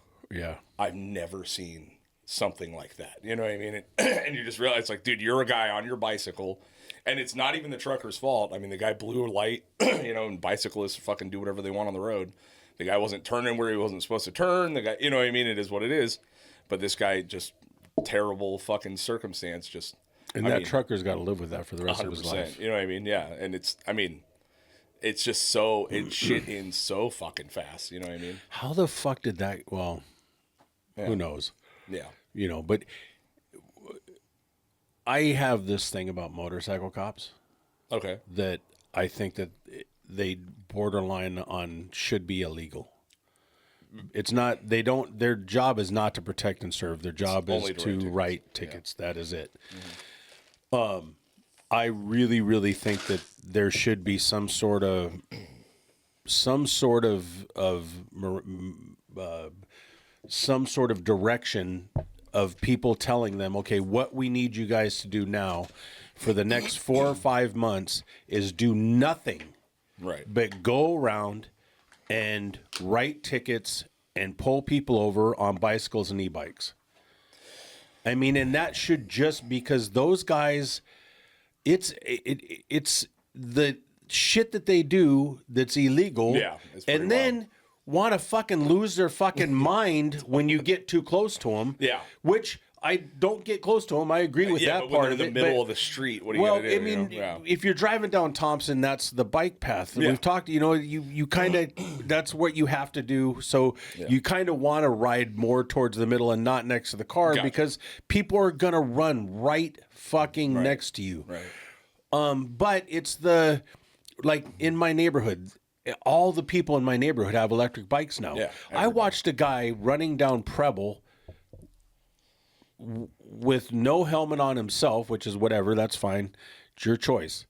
Speaker 1: I've never seen something like that. You know what I mean? And you just realize, like, dude, you're a guy on your bicycle, and it's not even the trucker's fault. I mean, the guy blew a light, you know, and bicyclists fucking do whatever they want on the road. The guy wasn't turning where he wasn't supposed to turn. The guy, you know what I mean? It is what it is. But this guy, just terrible fucking circumstance, just.
Speaker 3: And that trucker's got to live with that for the rest of his life.
Speaker 1: You know what I mean? Yeah. And it's just so, it shit in so fucking fast. You know what I mean?
Speaker 3: How the fuck did that, who knows?
Speaker 1: Yeah.
Speaker 3: You know, but I have this thing about motorcycle cops.
Speaker 1: Okay.
Speaker 3: That I think that they borderline on should be illegal. It's not, their job is not to protect and serve. Their job is to write tickets. Yeah. That is it. Mm-hmm. I really, really think that there should be some sort of direction of people telling them, okay, what we need you guys to do now for the next 4 or 5 months is do nothing,
Speaker 1: right?
Speaker 3: But go around and write tickets and pull people over on bicycles and e-bikes. I mean, and that should just, because those guys, it's the shit that they do that's illegal.
Speaker 1: Yeah,
Speaker 3: and then want to fucking lose their fucking mind when you get too close to them.
Speaker 1: Yeah.
Speaker 3: Which I don't get close to them. I agree with that part of it.
Speaker 1: In the middle of the street, what are you going to do?
Speaker 3: I mean, if you're driving down Thompson, that's the bike path. Yeah. We've talked, you know, you kind of, that's what you have to do. So you kind of want to ride more towards the middle and not next to the car because people are going to run right fucking next to you.
Speaker 1: Right.
Speaker 3: But it's like in my neighborhood, all the people in my neighborhood have electric bikes now. Yeah, I watched a guy running down Preble with no helmet on himself, which is whatever, that's fine. It's your choice.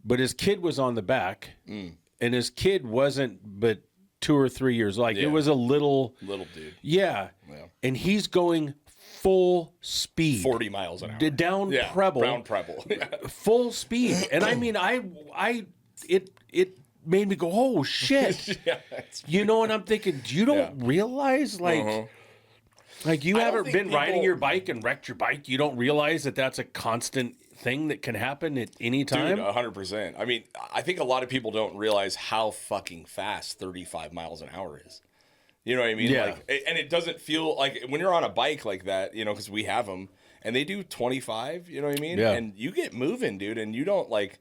Speaker 3: But his kid was on the back, and his kid wasn't but 2 or 3 years. Like, it was a little
Speaker 1: dude.
Speaker 3: Yeah. And he's going full speed.
Speaker 1: 40 miles an hour.
Speaker 3: Down Preble.
Speaker 1: Down Preble.
Speaker 3: Full speed. And I mean, it made me go, oh, shit. You know, and I'm thinking, you don't realize, like... Like, you haven't been riding your bike and wrecked your bike. You don't realize that that's a constant thing that can happen at any time.
Speaker 1: Dude, 100%. I mean, I think a lot of people don't realize how fucking fast 35 miles an hour is. You know what I mean?
Speaker 3: Yeah.
Speaker 1: Like, and it doesn't feel like when you're on a bike like that, you know, because we have them and they do 25, you know what I mean?
Speaker 3: Yeah.
Speaker 1: And you get moving, dude, and you don't like...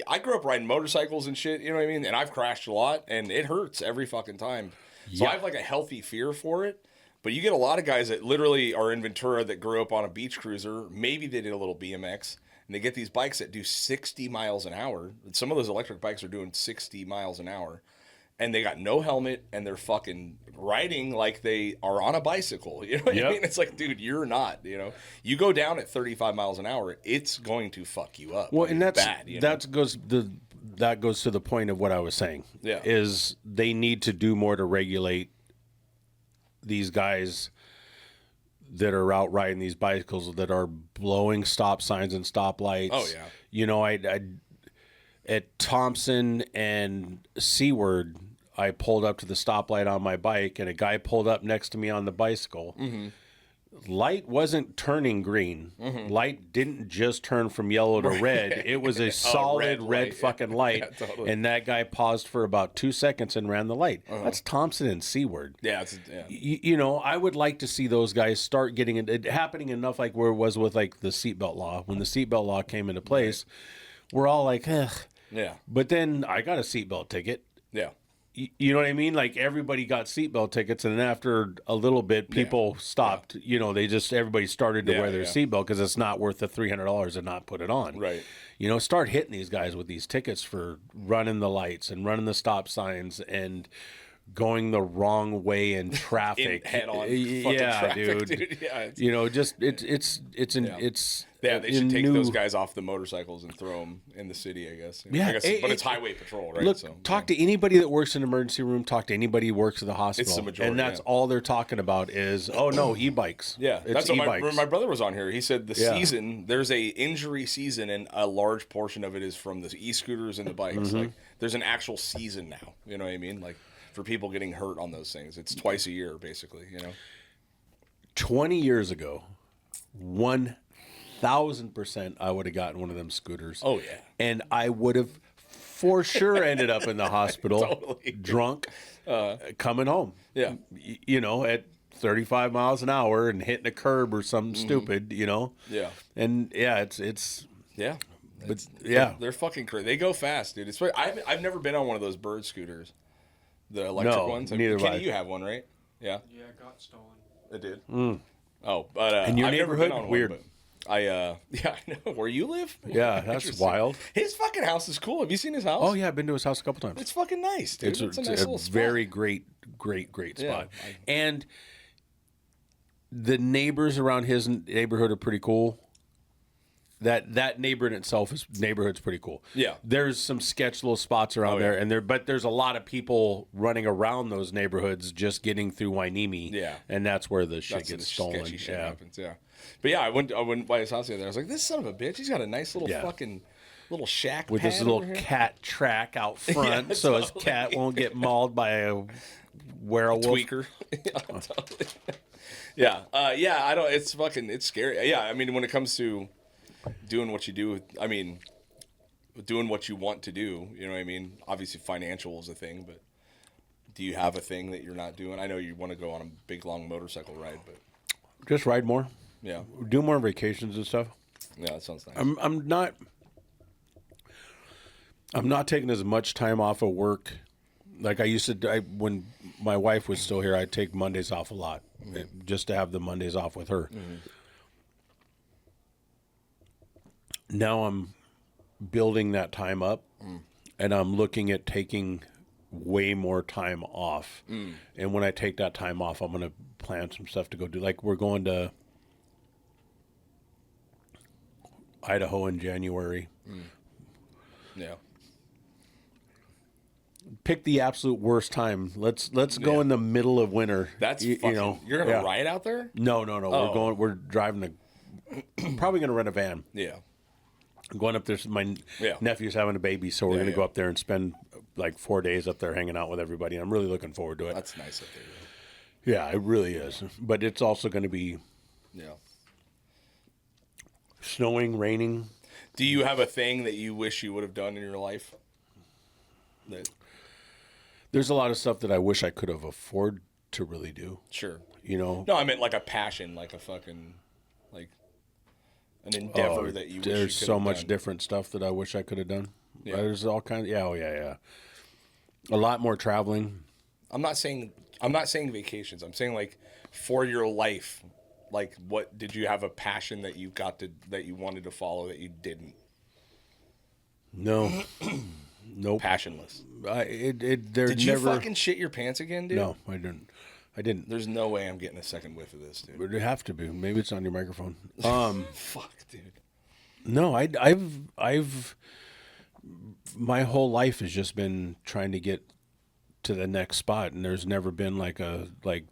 Speaker 1: I grew up riding motorcycles and shit, you know what I mean? And I've crashed a lot, and it hurts every fucking time. So I have like a healthy fear for it. But you get a lot of guys that literally are in Ventura that grew up on a beach cruiser. Maybe they did a little BMX. And they get these bikes that do 60 miles an hour. Some of those electric bikes are doing 60 miles an hour. And they got no helmet, and they're fucking riding like they are on a bicycle. You know what I mean? It's like, dude, you're not, you know. You go down at 35 miles an hour, it's going to fuck you up.
Speaker 3: Well, and that's
Speaker 1: bad,
Speaker 3: that goes to the point of what I was saying.
Speaker 1: Yeah.
Speaker 3: Is they need to do more to regulate these guys that are out riding these bicycles that are blowing stop signs and stoplights.
Speaker 1: Oh, yeah.
Speaker 3: You know, I at Thompson and Seaward, I pulled up to the stoplight on my bike, and a guy pulled up next to me on the bicycle.
Speaker 1: Mm-hmm.
Speaker 3: Light wasn't turning green.
Speaker 1: Mm-hmm.
Speaker 3: Light didn't just turn from yellow to red. It was a solid red fucking light.
Speaker 1: Yeah, totally.
Speaker 3: And that guy paused for about 2 seconds and ran the light. That's Thompson and Seaward.
Speaker 1: Yeah,
Speaker 3: You know, I would like to see those guys start getting it happening enough like where it was with like the seatbelt law. When the seatbelt law came into place, we're all like, ugh.
Speaker 1: Yeah.
Speaker 3: But then I got a seatbelt ticket.
Speaker 1: Yeah.
Speaker 3: You know what I mean? Like everybody got seatbelt tickets, and then after a little bit, people stopped. Yeah. You know, everybody started to wear their seatbelt because it's not worth the $300 to not put it on.
Speaker 1: Right.
Speaker 3: You know, start hitting these guys with these tickets for running the lights and running the stop signs and going the wrong way in traffic.
Speaker 1: Head on. Traffic, dude. Yeah,
Speaker 3: you know, just it's
Speaker 1: they should take those guys off the motorcycles and throw them in the city, I guess.
Speaker 3: Yeah,
Speaker 1: but it's highway patrol, right?
Speaker 3: Look, talk to anybody that works in an emergency room. Talk to anybody who works at the hospital.
Speaker 1: It's the majority,
Speaker 3: and that's all they're talking about is, oh no, e-bikes.
Speaker 1: Yeah,
Speaker 3: it's
Speaker 1: that's
Speaker 3: e-bikes.
Speaker 1: what my brother was on here. He said the season, there's a injury season, and a large portion of it is from the e-scooters and the bikes.
Speaker 3: Mm-hmm.
Speaker 1: Like, there's an actual season now. You know what I mean? Like, for people getting hurt on those things, it's twice a year, basically. You know,
Speaker 3: 20 years ago, 1,000% I would have gotten one of them scooters.
Speaker 1: Oh yeah,
Speaker 3: and I would have for sure ended up in the hospital, drunk, coming home.
Speaker 1: Yeah,
Speaker 3: you know, at 35 miles an hour and hitting a curb or something stupid. You know.
Speaker 1: Yeah.
Speaker 3: And yeah, it's
Speaker 1: yeah.
Speaker 3: But
Speaker 1: they're fucking crazy. They go fast, dude. It's I've never been on one of those bird scooters, the electric ones.
Speaker 3: Neither
Speaker 1: Kenny, you have one, right? Yeah.
Speaker 4: Yeah, it got stolen.
Speaker 1: It did. Oh, but
Speaker 3: in your
Speaker 1: I've
Speaker 3: neighborhood,
Speaker 1: never been on
Speaker 3: weird.
Speaker 1: One, but yeah, I know where you live.
Speaker 3: Yeah, that's wild.
Speaker 1: His fucking house is cool. Have you seen his house?
Speaker 3: Oh yeah, I've been to his house a couple times.
Speaker 1: It's fucking nice, dude. It's a nice little spot.
Speaker 3: Very great spot. And the neighbors around his neighborhood are pretty cool. That neighborhood's pretty cool.
Speaker 1: Yeah.
Speaker 3: There's some sketch little spots around there, and but there's a lot of people running around those neighborhoods just getting through Hueneme.
Speaker 1: Yeah.
Speaker 3: And that's where the shit gets stolen.
Speaker 1: Sketchy shit happens, yeah. But yeah, I went by his house the other day. I was like, this son of a bitch, he's got a nice little fucking little shack
Speaker 3: with this little cat track out front, so his cat won't get mauled by a werewolf.
Speaker 1: Tweaker. Yeah, totally. Yeah. I don't. It's scary. Yeah. I mean, when it comes to doing what you do, I mean, doing what you want to do, you know what I mean? Obviously, financial is a thing, but do you have a thing that you're not doing? I know you want to go on a big, long motorcycle ride, but
Speaker 3: just ride more.
Speaker 1: Yeah.
Speaker 3: Do more vacations and stuff.
Speaker 1: Yeah, that sounds nice.
Speaker 3: I'm not taking as much time off of work like I used to. When my wife was still here, I'd take Mondays off a lot, just to have the Mondays off with her. Mm-hmm. Now I'm building that time up, and I'm looking at taking way more time off. And when I take that time off, I'm going to plan some stuff to go do. Like, we're going to Idaho in January.
Speaker 1: Yeah.
Speaker 3: Pick the absolute worst time. Let's go in the middle of winter.
Speaker 1: That's fucking, you're gonna ride out there?
Speaker 3: No. We're driving probably gonna rent a van.
Speaker 1: Yeah.
Speaker 3: I'm going up there. My nephew's having a baby, so we're going to go up there and spend like 4 days up there hanging out with everybody. I'm really looking forward to it.
Speaker 1: That's nice up there.
Speaker 3: Yeah, it really is. But it's also going to be snowing, raining.
Speaker 1: Do you have a thing that you wish you would have done in your life?
Speaker 3: There's a lot of stuff that I wish I could have afforded to really do.
Speaker 1: Sure.
Speaker 3: You know?
Speaker 1: No, I meant like a passion, like a fucking, like an endeavor that you wish you could have done.
Speaker 3: There's so much different stuff that I wish I could have done. Yeah. There's all kinds. Yeah. A lot more traveling.
Speaker 1: I'm not saying vacations. I'm saying like for your life, like what did you have a passion that you wanted to follow that you didn't?
Speaker 3: No. Nope.
Speaker 1: Passionless.
Speaker 3: Did
Speaker 1: you fucking shit your pants again, dude?
Speaker 3: No, I didn't.
Speaker 1: There's no way I'm getting a second whiff of this, dude.
Speaker 3: It'd have to be. Maybe it's on your microphone.
Speaker 1: Fuck, dude.
Speaker 3: No, I've my whole life has just been trying to get to the next spot, and there's never been like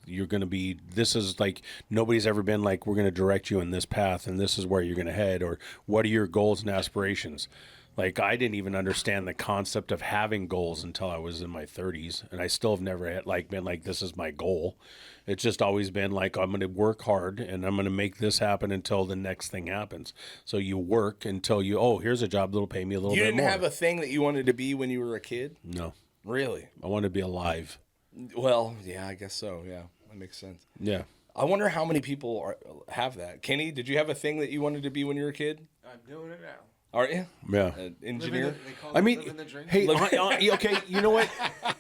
Speaker 3: you're going to be, this is like, nobody's ever been like, we're going to direct you in this path and this is where you're going to head, or what are your goals and aspirations. Like, I didn't even understand the concept of having goals until I was in my 30s. And I still have never had, like, been like, this is my goal. It's just always been like, I'm going to work hard and I'm going to make this happen until the next thing happens. So you work until here's a job that'll pay me a little bit more.
Speaker 1: You didn't have a thing that you wanted to be when you were a kid?
Speaker 3: No.
Speaker 1: Really?
Speaker 3: I want to be alive.
Speaker 1: Well, yeah, I guess so. Yeah, that makes sense.
Speaker 3: Yeah.
Speaker 1: I wonder how many people have that. Kenny, did you have a thing that you wanted to be when you were a kid?
Speaker 4: I'm doing it now.
Speaker 1: Aren't you?
Speaker 3: Yeah.
Speaker 1: Engineer?
Speaker 3: I mean, hey, okay, you know what?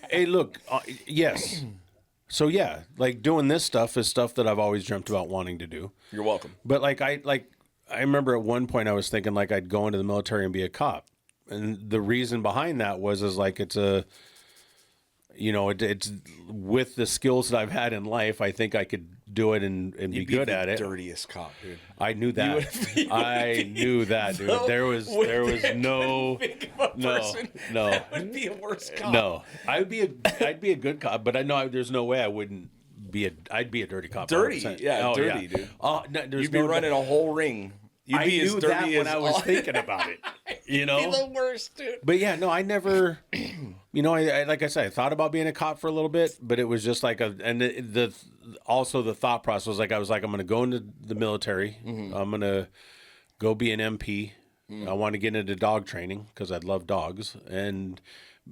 Speaker 3: Hey, look, yes. So yeah, like doing this stuff is stuff that I've always dreamt about wanting to do.
Speaker 1: You're welcome.
Speaker 3: But I remember at one point I was thinking like I'd go into the military and be a cop, and the reason behind that was like it's it's with the skills that I've had in life, I think I could do it and be good at it.
Speaker 1: Dirtiest cop, dude.
Speaker 3: I knew that. I knew that, dude. There was no.
Speaker 1: That would be a worse cop.
Speaker 3: No, I'd be a good cop, but I know there's no way I wouldn't be I'd be a dirty cop.
Speaker 1: Dirty,
Speaker 3: 100%.
Speaker 1: yeah,
Speaker 3: Oh,
Speaker 1: dirty,
Speaker 3: yeah.
Speaker 1: dude. You'd be running a whole ring. You'd
Speaker 3: I
Speaker 1: be as
Speaker 3: knew
Speaker 1: dirty
Speaker 3: that
Speaker 1: as
Speaker 3: when I was thinking about it. You know,
Speaker 1: be the worst, dude.
Speaker 3: but yeah, no, I never. I like I said, I thought about being a cop for a little bit, but it was just like also the thought process was like I'm going to go into the military.
Speaker 1: Mm-hmm.
Speaker 3: I'm going to go be an MP. I want to get into dog training because I love dogs and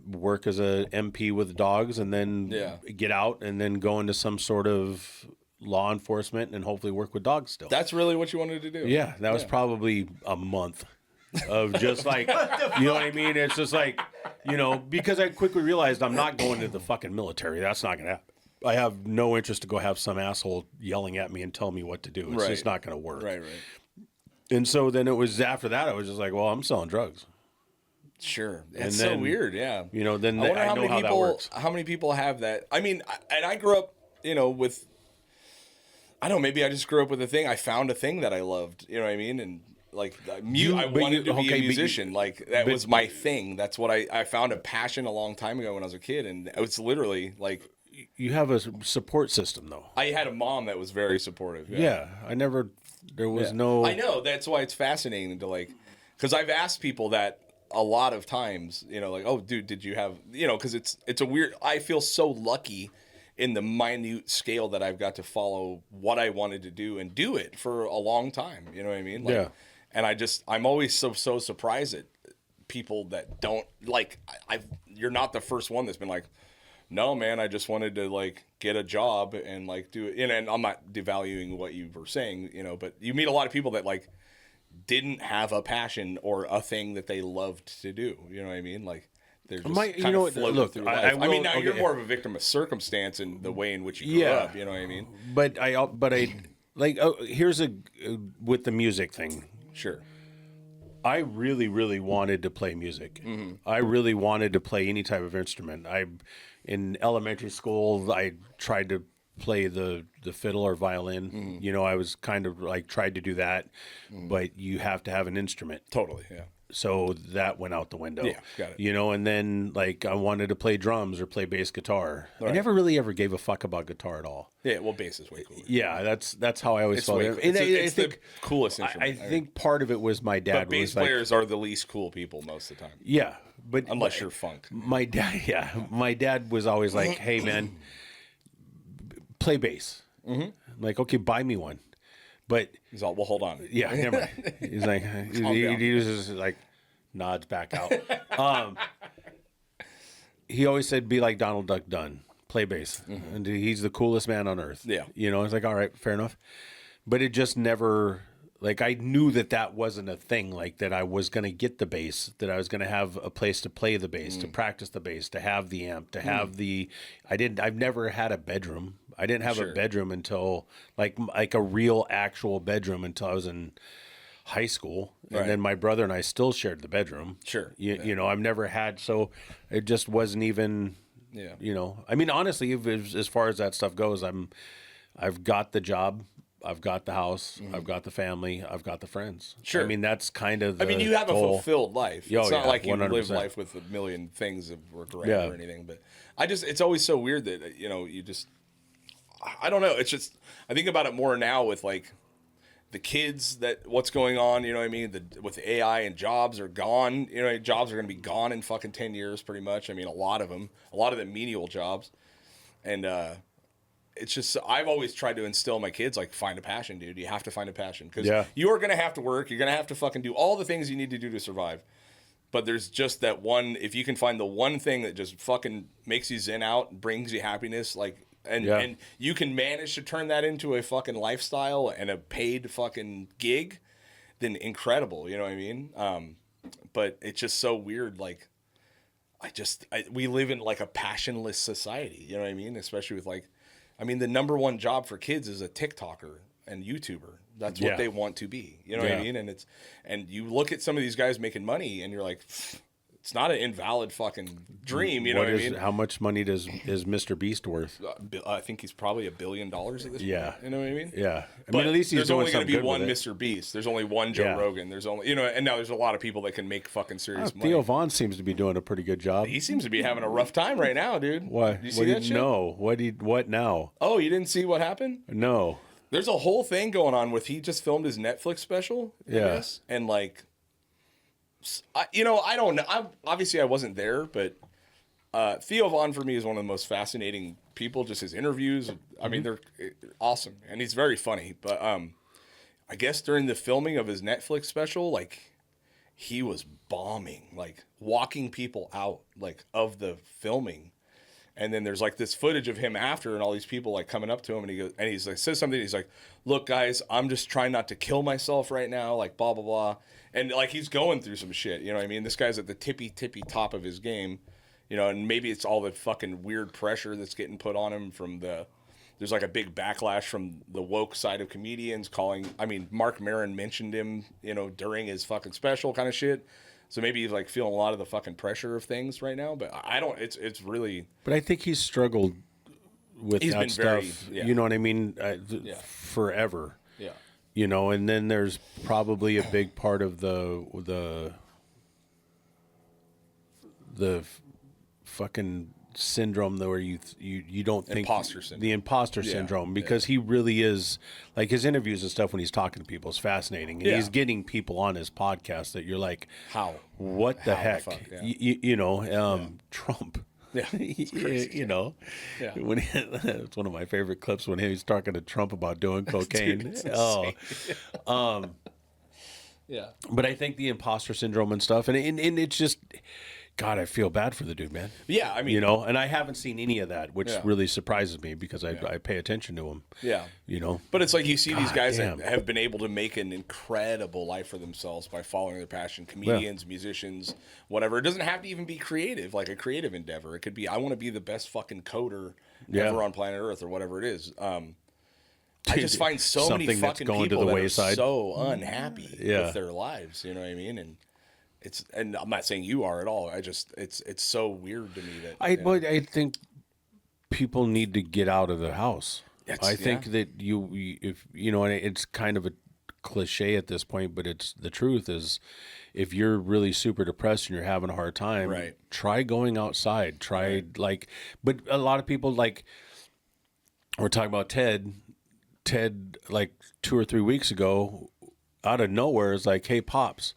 Speaker 3: work as a MP with dogs, and then get out and then go into some sort of law enforcement and hopefully work with dogs still.
Speaker 1: That's really what you wanted to do.
Speaker 3: Yeah, that was probably a month of just like, you know what I mean? It's just like, because I quickly realized I'm not going to the fucking military. That's not going to happen. I have no interest to go have some asshole yelling at me and tell me what to do. It's just not going to work.
Speaker 1: Right.
Speaker 3: And so then it was after that, I was just like, well, I'm selling drugs.
Speaker 1: Sure. It's
Speaker 3: And
Speaker 1: so
Speaker 3: then,
Speaker 1: weird, yeah.
Speaker 3: Then
Speaker 1: I wonder
Speaker 3: I know how that works.
Speaker 1: how many people have that. I mean, and I grew up, with, I don't know, maybe I just grew up with a thing. I found a thing that I loved, you know what I mean? And like, I wanted to be a musician. That was my thing. That's what I found a passion a long time ago when I was a kid. And it was literally like.
Speaker 3: You have a support system, though.
Speaker 1: I had a mom that was very supportive.
Speaker 3: Yeah. There was no.
Speaker 1: I know. That's why it's fascinating to because I've asked people that a lot of times, like, oh, dude, did you have, because it's a weird, I feel so lucky in the minute scale that I've got to follow what I wanted to do and do it for a long time. You know what I mean?
Speaker 3: Yeah.
Speaker 1: And I'm always so surprised at people that don't you're not the first one that's been like, no, man, I just wanted to get a job and do it. And I'm not devaluing what you were saying, but you meet a lot of people that didn't have a passion or a thing that they loved to do. You know what I mean? They're just kind of floating through life. I mean, now you're more of a victim of circumstance in the way in which you grew up. You know what I mean?
Speaker 3: But here's with the music thing.
Speaker 1: Sure.
Speaker 3: I really, really wanted to play music. Mm-hmm. I really wanted to play any type of instrument. In elementary school, I tried to play the fiddle or violin. Mm-hmm. I was kind of tried to do that, but you have to have an instrument.
Speaker 1: Totally, yeah.
Speaker 3: So that went out the window.
Speaker 1: Yeah, got it.
Speaker 3: And then I wanted to play drums or play bass guitar.
Speaker 1: Right.
Speaker 3: I never really ever gave a fuck about guitar at all.
Speaker 1: Yeah, well, bass is way cooler.
Speaker 3: Yeah, that's how I always felt.
Speaker 1: It's the coolest instrument.
Speaker 3: I think part of it was my dad.
Speaker 1: But bass players are the least cool people most of the time.
Speaker 3: Yeah, but
Speaker 1: unless you're funk.
Speaker 3: My dad was always like, "Hey, man, play bass." Mm-hmm. I'm like, okay, buy me one. But
Speaker 1: he's all, well, hold on.
Speaker 3: Yeah, never mind. He's like, he was just nods back out. He always said, "Be like Donald Duck Dunn, play bass," and he's the coolest man on earth.
Speaker 1: Yeah,
Speaker 3: it's like, all right, fair enough. But it just never. I knew that wasn't a thing. That I was going to get the bass, that I was going to have a place to play the bass, to practice the bass, to have the amp, to have the. I've never had a bedroom. I didn't have a bedroom until a real actual bedroom until I was in high school, and then my brother and I still shared the bedroom.
Speaker 1: Sure,
Speaker 3: I've never had, so it just wasn't even. Yeah, I mean, honestly, as far as that stuff goes, I've got the job. I've got the house. I've got the family. I've got the friends.
Speaker 1: Sure.
Speaker 3: I mean, that's kind of the
Speaker 1: you have
Speaker 3: goal.
Speaker 1: a fulfilled life. It's not like you
Speaker 3: 100%.
Speaker 1: Live life with a million things of regret or anything. But it's always so weird that, you just, I don't know. It's just, I think about it more now with the kids, that what's going on, you know what I mean? With AI and jobs are gone. You know, jobs are going to be gone in fucking 10 years pretty much. I mean, a lot of them menial jobs. And it's just, I've always tried to instill in my kids, like, find a passion, dude. You have to find a passion. Because you are going to have to work. You're going to have to fucking do all the things you need to do to survive. But there's just that one, if you can find the one thing that just fucking makes you zen out, brings you happiness, like, and you can manage to turn that into a fucking lifestyle and a paid fucking gig, then incredible, you know what I mean? But it's just so weird, like, we live in, like, a passionless society, you know what I mean? Especially with, like, I mean, the number one job for kids is a TikToker and YouTuber. That's what they want to be. You know what I mean? And you look at some of these guys making money and you're like, it's not an invalid fucking dream. You know what I mean?
Speaker 3: How much money is Mr. Beast worth?
Speaker 1: I think he's probably $1 billion at this point. You know what I mean?
Speaker 3: Yeah. I
Speaker 1: mean,
Speaker 3: at least he's
Speaker 1: there's
Speaker 3: doing
Speaker 1: only going to be one
Speaker 3: with it.
Speaker 1: Mr. Beast. There's only one Joe Rogan. There's only, you know, and now there's a lot of people that can make fucking serious money.
Speaker 3: Theo Vaughn seems to be doing a pretty good job.
Speaker 1: He seems to be having a rough time right now, dude.
Speaker 3: Why?
Speaker 1: You see that shit?
Speaker 3: No. What now?
Speaker 1: Oh, you didn't see what happened?
Speaker 3: No.
Speaker 1: There's a whole thing going on with, he just filmed his Netflix special, I guess, and like, I don't know. Obviously I wasn't there, but Theo Vaughn for me is one of the most fascinating people. Just his interviews, I mean, they're awesome, and he's very funny. But I guess during the filming of his Netflix special, like, he was bombing, like walking people out, like, of the filming. And then there's like this footage of him after, and all these people like coming up to him, and he goes, and he's like, says something. He's like, "Look, guys, I'm just trying not to kill myself right now." Like, blah blah blah, and like he's going through some shit. You know what I mean? This guy's at the tippy top of his game, you know. And maybe it's all the fucking weird pressure that's getting put on him from there's like a big backlash from the woke side of comedians calling. I mean, Mark Maron mentioned him, you know, during his fucking special kind of shit. So maybe he's like feeling a lot of the fucking pressure of things right now, but I don't. It's really.
Speaker 3: But I think he's struggled with that stuff. You know what I mean? Forever.
Speaker 1: Yeah.
Speaker 3: You know, and then there's probably a big part of the fucking syndrome though, where you don't think the imposter syndrome, because he really is, like, his interviews and stuff when he's talking to people is fascinating, and he's getting people on his podcast that you're like, what the heck? You know, Trump.
Speaker 1: Yeah,
Speaker 3: you know, when it's one of my favorite clips when he was talking to Trump about doing cocaine. But I think the imposter syndrome and stuff, and it's just, God, I feel bad for the dude, man.
Speaker 1: Yeah, I mean,
Speaker 3: you know, and I haven't seen any of that, which really surprises me because I pay attention to him.
Speaker 1: Yeah,
Speaker 3: you know.
Speaker 1: But it's like you see these guys that have been able to make an incredible life for themselves by following their passion. Comedians, musicians, whatever. It doesn't have to even be creative, like a creative endeavor. It could be, I want to be the best fucking coder ever on planet Earth, or whatever it is. I just find so many fucking people that are so unhappy with their lives. You know what I mean? And I'm not saying you are at all. It's so weird to me that
Speaker 3: I think people need to get out of the house. I think that if you know, and it's kind of a cliche at this point, but it's the truth is, if you're really super depressed and you're having a hard time, try going outside. But a lot of people, like, we're talking about Ted, like 2 or 3 weeks ago, out of nowhere, is like, "Hey, Pops,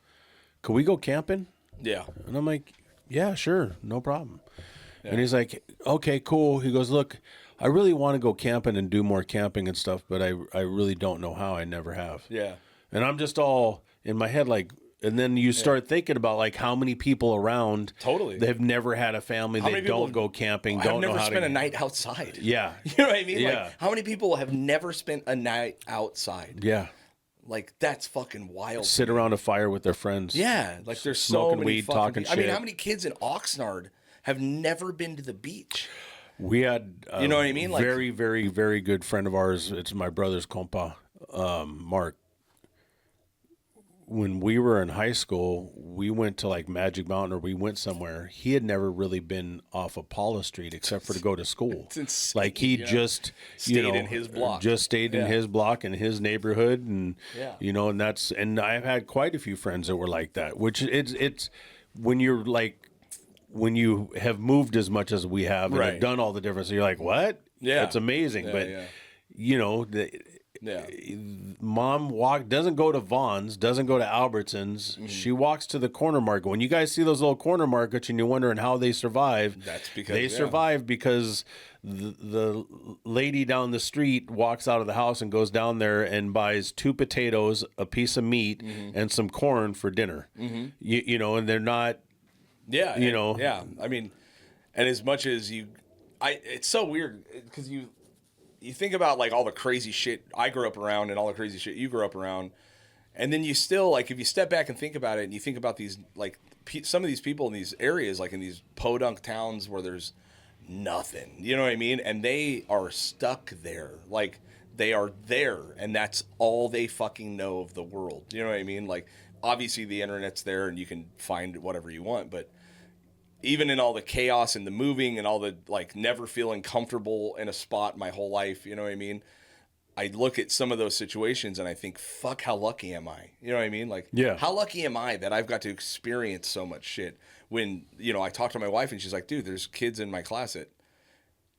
Speaker 3: can we go camping?"
Speaker 1: Yeah.
Speaker 3: And I'm like, "Yeah, sure, no problem." Yeah. And he's like, "Okay, cool." He goes, "Look, I really want to go camping and do more camping and stuff, but I really don't know how. I never have."
Speaker 1: Yeah.
Speaker 3: And I'm just all in my head, like, and then you start thinking about, like, how many people around they've never had a family, they don't go camping, don't know how to...
Speaker 1: I've never spent a night outside.
Speaker 3: Yeah.
Speaker 1: You know what I mean?
Speaker 3: Yeah.
Speaker 1: Like, how many people have never spent a night outside?
Speaker 3: Yeah.
Speaker 1: Like, that's fucking wild.
Speaker 3: Sit around a fire with their friends.
Speaker 1: Yeah. Like, there's
Speaker 3: smoking
Speaker 1: so many
Speaker 3: weed,
Speaker 1: fucking
Speaker 3: talking shit.
Speaker 1: I mean, how many kids in Oxnard have never been to the beach?
Speaker 3: We had
Speaker 1: you know what I mean? Like,
Speaker 3: very, very, very good friend of ours. It's my brother's compa, Mark. When we were in high school, we went to like Magic Mountain, or we went somewhere. He had never really been off of Paula Street except for to go to school.
Speaker 1: It's insane.
Speaker 3: Like, he just
Speaker 1: stayed in his block.
Speaker 3: Just stayed in his block, in his neighborhood, and you know, and I've had quite a few friends that were like that. Which it's when you're like, when you have moved as much as we have and have done all the difference, you're like, what?
Speaker 1: Yeah,
Speaker 3: it's amazing. But you know,
Speaker 1: Yeah.
Speaker 3: Mom doesn't go to Vaughn's, doesn't go to Albertsons. She walks to the corner market. When you guys see those little corner markets and you're wondering how they survive,
Speaker 1: That's because
Speaker 3: they survive because the lady down the street walks out of the house and goes down there and buys 2 potatoes, a piece of meat, and some corn for dinner. You know, and they're not.
Speaker 1: Yeah.
Speaker 3: You know.
Speaker 1: Yeah. I mean, and as much as it's so weird because you think about like all the crazy shit I grew up around and all the crazy shit you grew up around. And then you still, like, if you step back and think about it and you think about these, like, some of these people in these areas, like in these podunk towns where there's nothing, you know what I mean? And they are stuck there. Like, they are there, and that's all they fucking know of the world. You know what I mean? Like, obviously the internet's there and you can find whatever you want, but even in all the chaos and the moving and all the, like, never feeling comfortable in a spot my whole life, you know what I mean? I look at some of those situations and I think, fuck, how lucky am I? You know what I mean? Like,
Speaker 3: yeah.
Speaker 1: How lucky am I that I've got to experience so much shit? When, you know, I talk to my wife and she's like, dude, there's kids in my class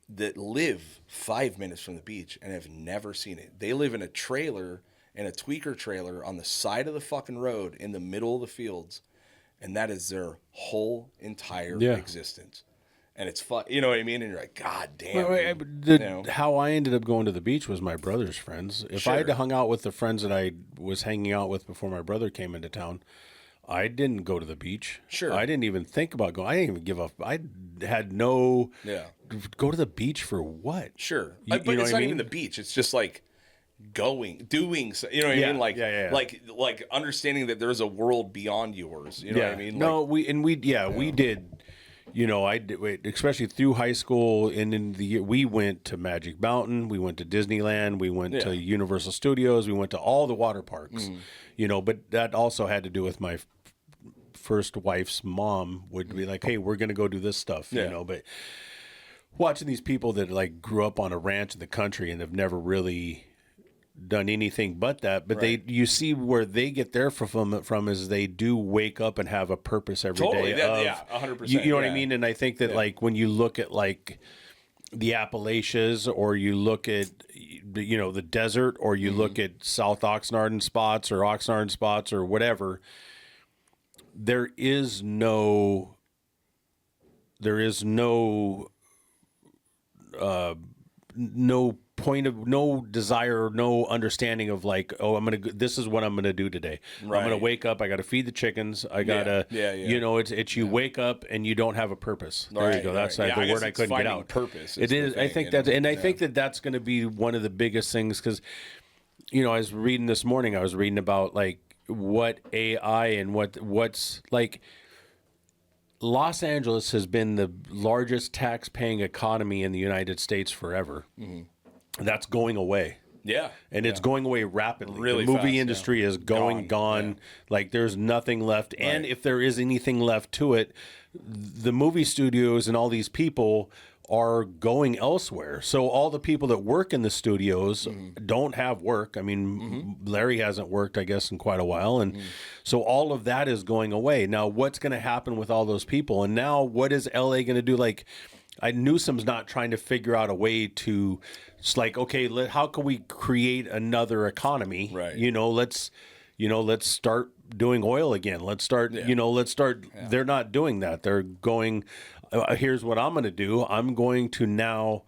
Speaker 1: that live 5 minutes from the beach and have never seen it. They live in a trailer, in a tweaker trailer on the side of the fucking road in the middle of the fields. And that is their whole entire existence. And it's fun, you know what I mean? And you're like, God damn.
Speaker 3: How I ended up going to the beach was my brother's friends. If I had hung out with the friends that I was hanging out with before my brother came into town, I didn't go to the beach.
Speaker 1: Sure.
Speaker 3: I didn't even think about going. I didn't even give up. I had no.
Speaker 1: Yeah.
Speaker 3: Go to the beach for what?
Speaker 1: Sure.
Speaker 3: You
Speaker 1: But
Speaker 3: know
Speaker 1: it's
Speaker 3: what I
Speaker 1: not even
Speaker 3: mean?
Speaker 1: the beach. It's just like doing, you know what I mean? Like, like understanding that there's a world beyond yours. You know what I mean?
Speaker 3: No,
Speaker 1: like,
Speaker 3: we did. You know, I did, especially through high school and in the year, we went to Magic Mountain, we went to Disneyland, we went to Universal Studios, we went to all the water parks. You know, but that also had to do with my first wife's mom would be like, hey, we're going to go do this stuff, you know, but watching these people that like grew up on a ranch in the country and have never really done anything but that, but you see where they get their fulfillment from is they do wake up and have a purpose every day.
Speaker 1: Yeah, 100%.
Speaker 3: You know what I mean? And I think that like when you look at like the Appalachians or you look at, you know, the desert or you look at South Oxnard spots or Oxnard spots or whatever, there is no point of no desire, no understanding of like, oh, this is what I'm gonna do today.
Speaker 1: Right.
Speaker 3: I'm gonna wake up. I gotta feed the chickens. I gotta, you know, it's you wake up and you don't have a purpose. There you go. That's the word I couldn't get out.
Speaker 1: Purpose.
Speaker 3: It is. I think that, and I think that that's gonna be one of the biggest things because, you know, I was reading this morning. I was reading about like what AI and what's like. Los Angeles has been the largest tax-paying economy in the United States forever. That's going away.
Speaker 1: Yeah.
Speaker 3: And it's going away rapidly.
Speaker 1: Really
Speaker 3: the movie
Speaker 1: fast,
Speaker 3: industry is gone.
Speaker 1: Yeah.
Speaker 3: Like there's nothing left. Right. And if there is anything left to it, the movie studios and all these people are going elsewhere. So all the people that work in the studios don't have work. I mean, Larry hasn't worked, I guess, in quite a while. And so all of that is going away. Now, what's going to happen with all those people? And now what is LA going to do? Like, Newsom's not trying to figure out a way to, it's like, okay, how can we create another economy?
Speaker 1: Right.
Speaker 3: Let's start doing oil again. Let's start, they're not doing that. They're going, here's what I'm going to do. I'm going to now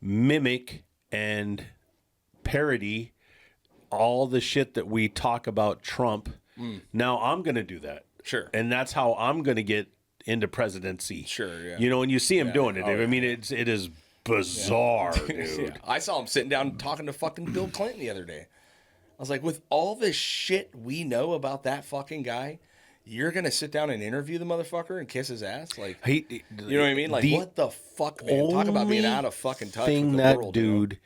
Speaker 3: mimic and parody all the shit that we talk about Trump. Now I'm going to do that.
Speaker 1: Sure.
Speaker 3: And that's how I'm going to get into presidency.
Speaker 1: Sure, yeah.
Speaker 3: And you see him doing it. I mean, it is bizarre, dude.
Speaker 1: Yeah. I saw him sitting down talking to fucking Bill Clinton the other day. I was like, with all this shit we know about that fucking guy, you're going to sit down and interview the motherfucker and kiss his ass? Like, you know what I mean? Like, what the fuck, man? Talk about being out of fucking touch with the world.
Speaker 3: That dude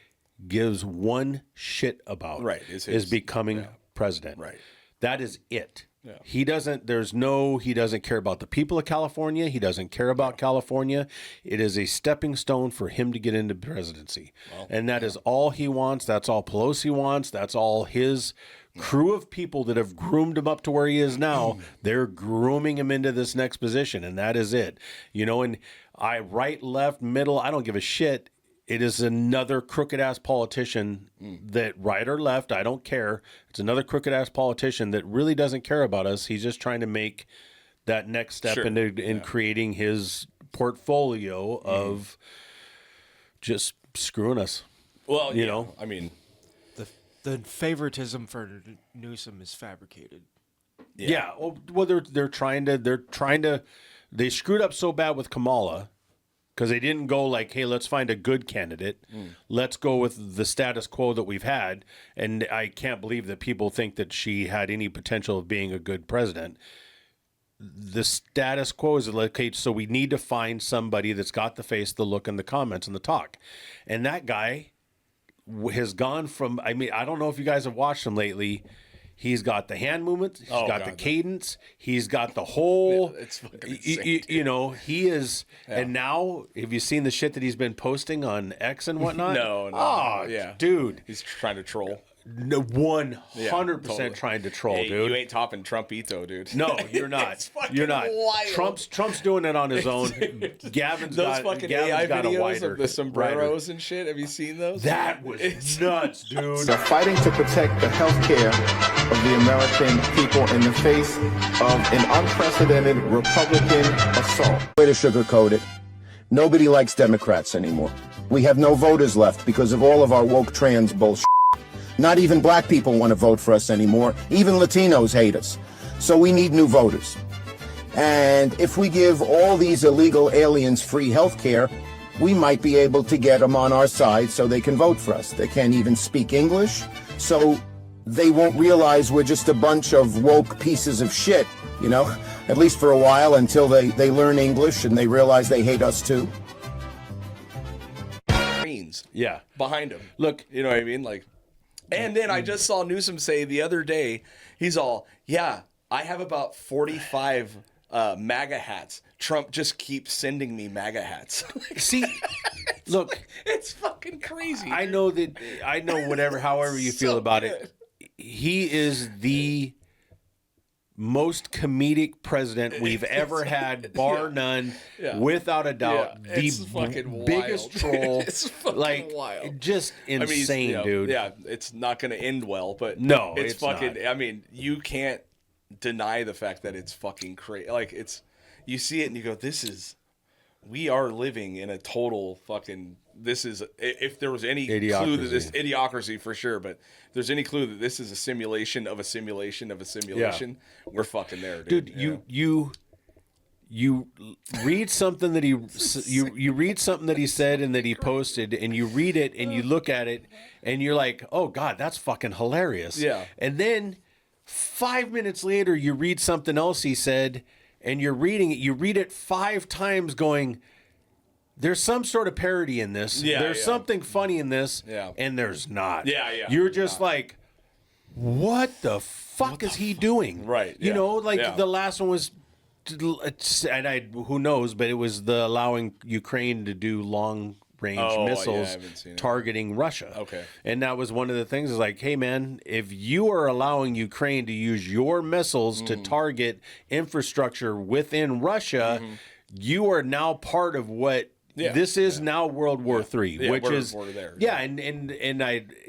Speaker 3: gives one shit about is becoming president.
Speaker 1: Right.
Speaker 3: That is it.
Speaker 1: Yeah.
Speaker 3: He doesn't care about the people of California. He doesn't care about California. It is a stepping stone for him to get into presidency. Well, and that is all he wants. That's all Pelosi wants. That's all his crew of people that have groomed him up to where he is now. They're grooming him into this next position, and that is it. And right, left, middle, I don't give a shit. It is another crooked ass politician that, right or left, I don't care. It's another crooked ass politician that really doesn't care about us. He's just trying to make that next step in creating his portfolio of just screwing us.
Speaker 1: Well,
Speaker 3: you know,
Speaker 1: I mean,
Speaker 4: The favoritism for Newsom is fabricated.
Speaker 3: yeah. Well, they're trying to. They screwed up so bad with Kamala because they didn't go like, hey, let's find a good candidate. Let's go with the status quo that we've had. And I can't believe that people think that she had any potential of being a good president. The status quo is like, okay, so we need to find somebody that's got the face, the look, and the comments and the talk. And that guy has gone from, I mean, I don't know if you guys have watched him lately. He's got the hand movements. He's got the cadence. He's got the whole,
Speaker 1: it's fucking insane,
Speaker 3: you know, he is. And now, have you seen the shit that he's been posting on X and whatnot?
Speaker 1: No.
Speaker 3: Oh,
Speaker 1: yeah.
Speaker 3: Dude.
Speaker 1: He's trying to troll.
Speaker 3: No, 100%
Speaker 1: totally.
Speaker 3: trying to troll,
Speaker 1: Hey,
Speaker 3: dude.
Speaker 1: you ain't topping Trumpito, dude.
Speaker 3: No, you're not.
Speaker 1: It's fucking
Speaker 3: You're not.
Speaker 1: wild.
Speaker 3: Trump's doing it on his own. Gavin's
Speaker 1: Those
Speaker 3: got,
Speaker 1: fucking
Speaker 3: Gavin's
Speaker 1: AI
Speaker 3: got a
Speaker 1: videos
Speaker 3: wider
Speaker 1: of the sombreros and shit. Have you seen those?
Speaker 3: That was nuts, dude.
Speaker 5: They're fighting to protect the health care of the American people in the face of an unprecedented Republican assault. Way to sugarcoat it. Nobody likes Democrats anymore. We have no voters left because of all of our woke trans bullshit. Not even black people want to vote for us anymore. Even Latinos hate us. So we need new voters. And if we give all these illegal aliens free health care, we might be able to get them on our side so they can vote for us. They can't even speak English, so they won't realize we're just a bunch of woke pieces of shit, you know, at least for a while until they learn English and they realize they hate us too.
Speaker 3: Yeah.
Speaker 1: Behind him.
Speaker 3: Look.
Speaker 1: You know what I mean? Like, and then I just saw Newsom say the other day, he's all, yeah, I have about 45 MAGA hats. Trump just keeps sending me MAGA hats.
Speaker 3: See, look.
Speaker 1: It's fucking crazy.
Speaker 3: I know whatever, however you feel about it. He is the most comedic president we've ever had, bar none, without a doubt. The biggest troll.
Speaker 1: It's fucking
Speaker 3: like,
Speaker 1: wild.
Speaker 3: Just insane, dude.
Speaker 1: Yeah, it's not going to end well, but
Speaker 3: no,
Speaker 1: it's fucking,
Speaker 3: not.
Speaker 1: I mean, you can't deny the fact that it's fucking crazy. Like, you see it and you go, we are living in a total fucking, if there was any clue that this, idiocracy for sure, but if there's any clue that this is a simulation of a simulation of a simulation, we're fucking there, dude.
Speaker 3: You read something that you read something that he said and that he posted, and you read it and you look at it and you're like, oh God, that's fucking hilarious.
Speaker 1: Yeah.
Speaker 3: And then 5 minutes later, you read something else he said, and you're reading it. You read it 5 times, going, there's some sort of parody in this.
Speaker 1: Yeah,
Speaker 3: there's something funny in this.
Speaker 1: Yeah.
Speaker 3: And there's not.
Speaker 1: Yeah.
Speaker 3: You're just like, what the fuck is he doing?
Speaker 1: Right.
Speaker 3: You know, like the last one was, and who knows, but it was the allowing Ukraine to do long range missiles targeting Russia.
Speaker 1: Okay.
Speaker 3: And that was one of the things, is like, hey man, if you are allowing Ukraine to use your missiles to target infrastructure within Russia, you are now part of what this is now World War III, which is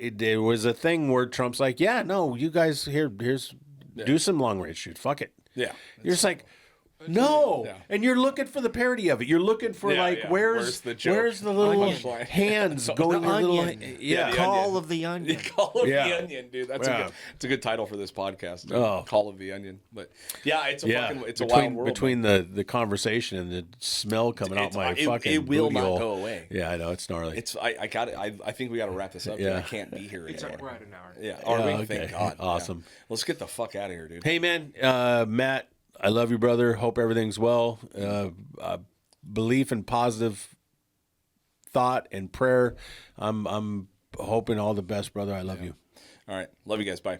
Speaker 3: it was a thing where Trump's like, no, you guys here's do some long range shoot, fuck it.
Speaker 1: Yeah.
Speaker 3: You're just like, no, and you're looking for the parody of it. You're looking for where's the little hands going?
Speaker 4: Call of the Onion.
Speaker 1: Call of the Onion, dude. That's a good title for this podcast. Call of the Onion. But it's a wild world.
Speaker 3: Between the conversation and the smell coming out my fucking
Speaker 1: it will
Speaker 3: booty
Speaker 1: not
Speaker 3: hole.
Speaker 1: go away.
Speaker 3: Yeah, I know, it's gnarly.
Speaker 1: I got it. I think we got to wrap this up. I can't be here
Speaker 4: It's
Speaker 1: anymore.
Speaker 4: right an hour.
Speaker 1: Yeah.
Speaker 3: Okay.
Speaker 1: Thank God.
Speaker 3: Awesome.
Speaker 1: Let's get the fuck out of here, dude.
Speaker 3: Hey man, Matt, I love you, brother. Hope everything's well. Belief and positive thought and prayer. I'm hoping all the best, brother. I love you.
Speaker 1: All right. Love you guys. Bye.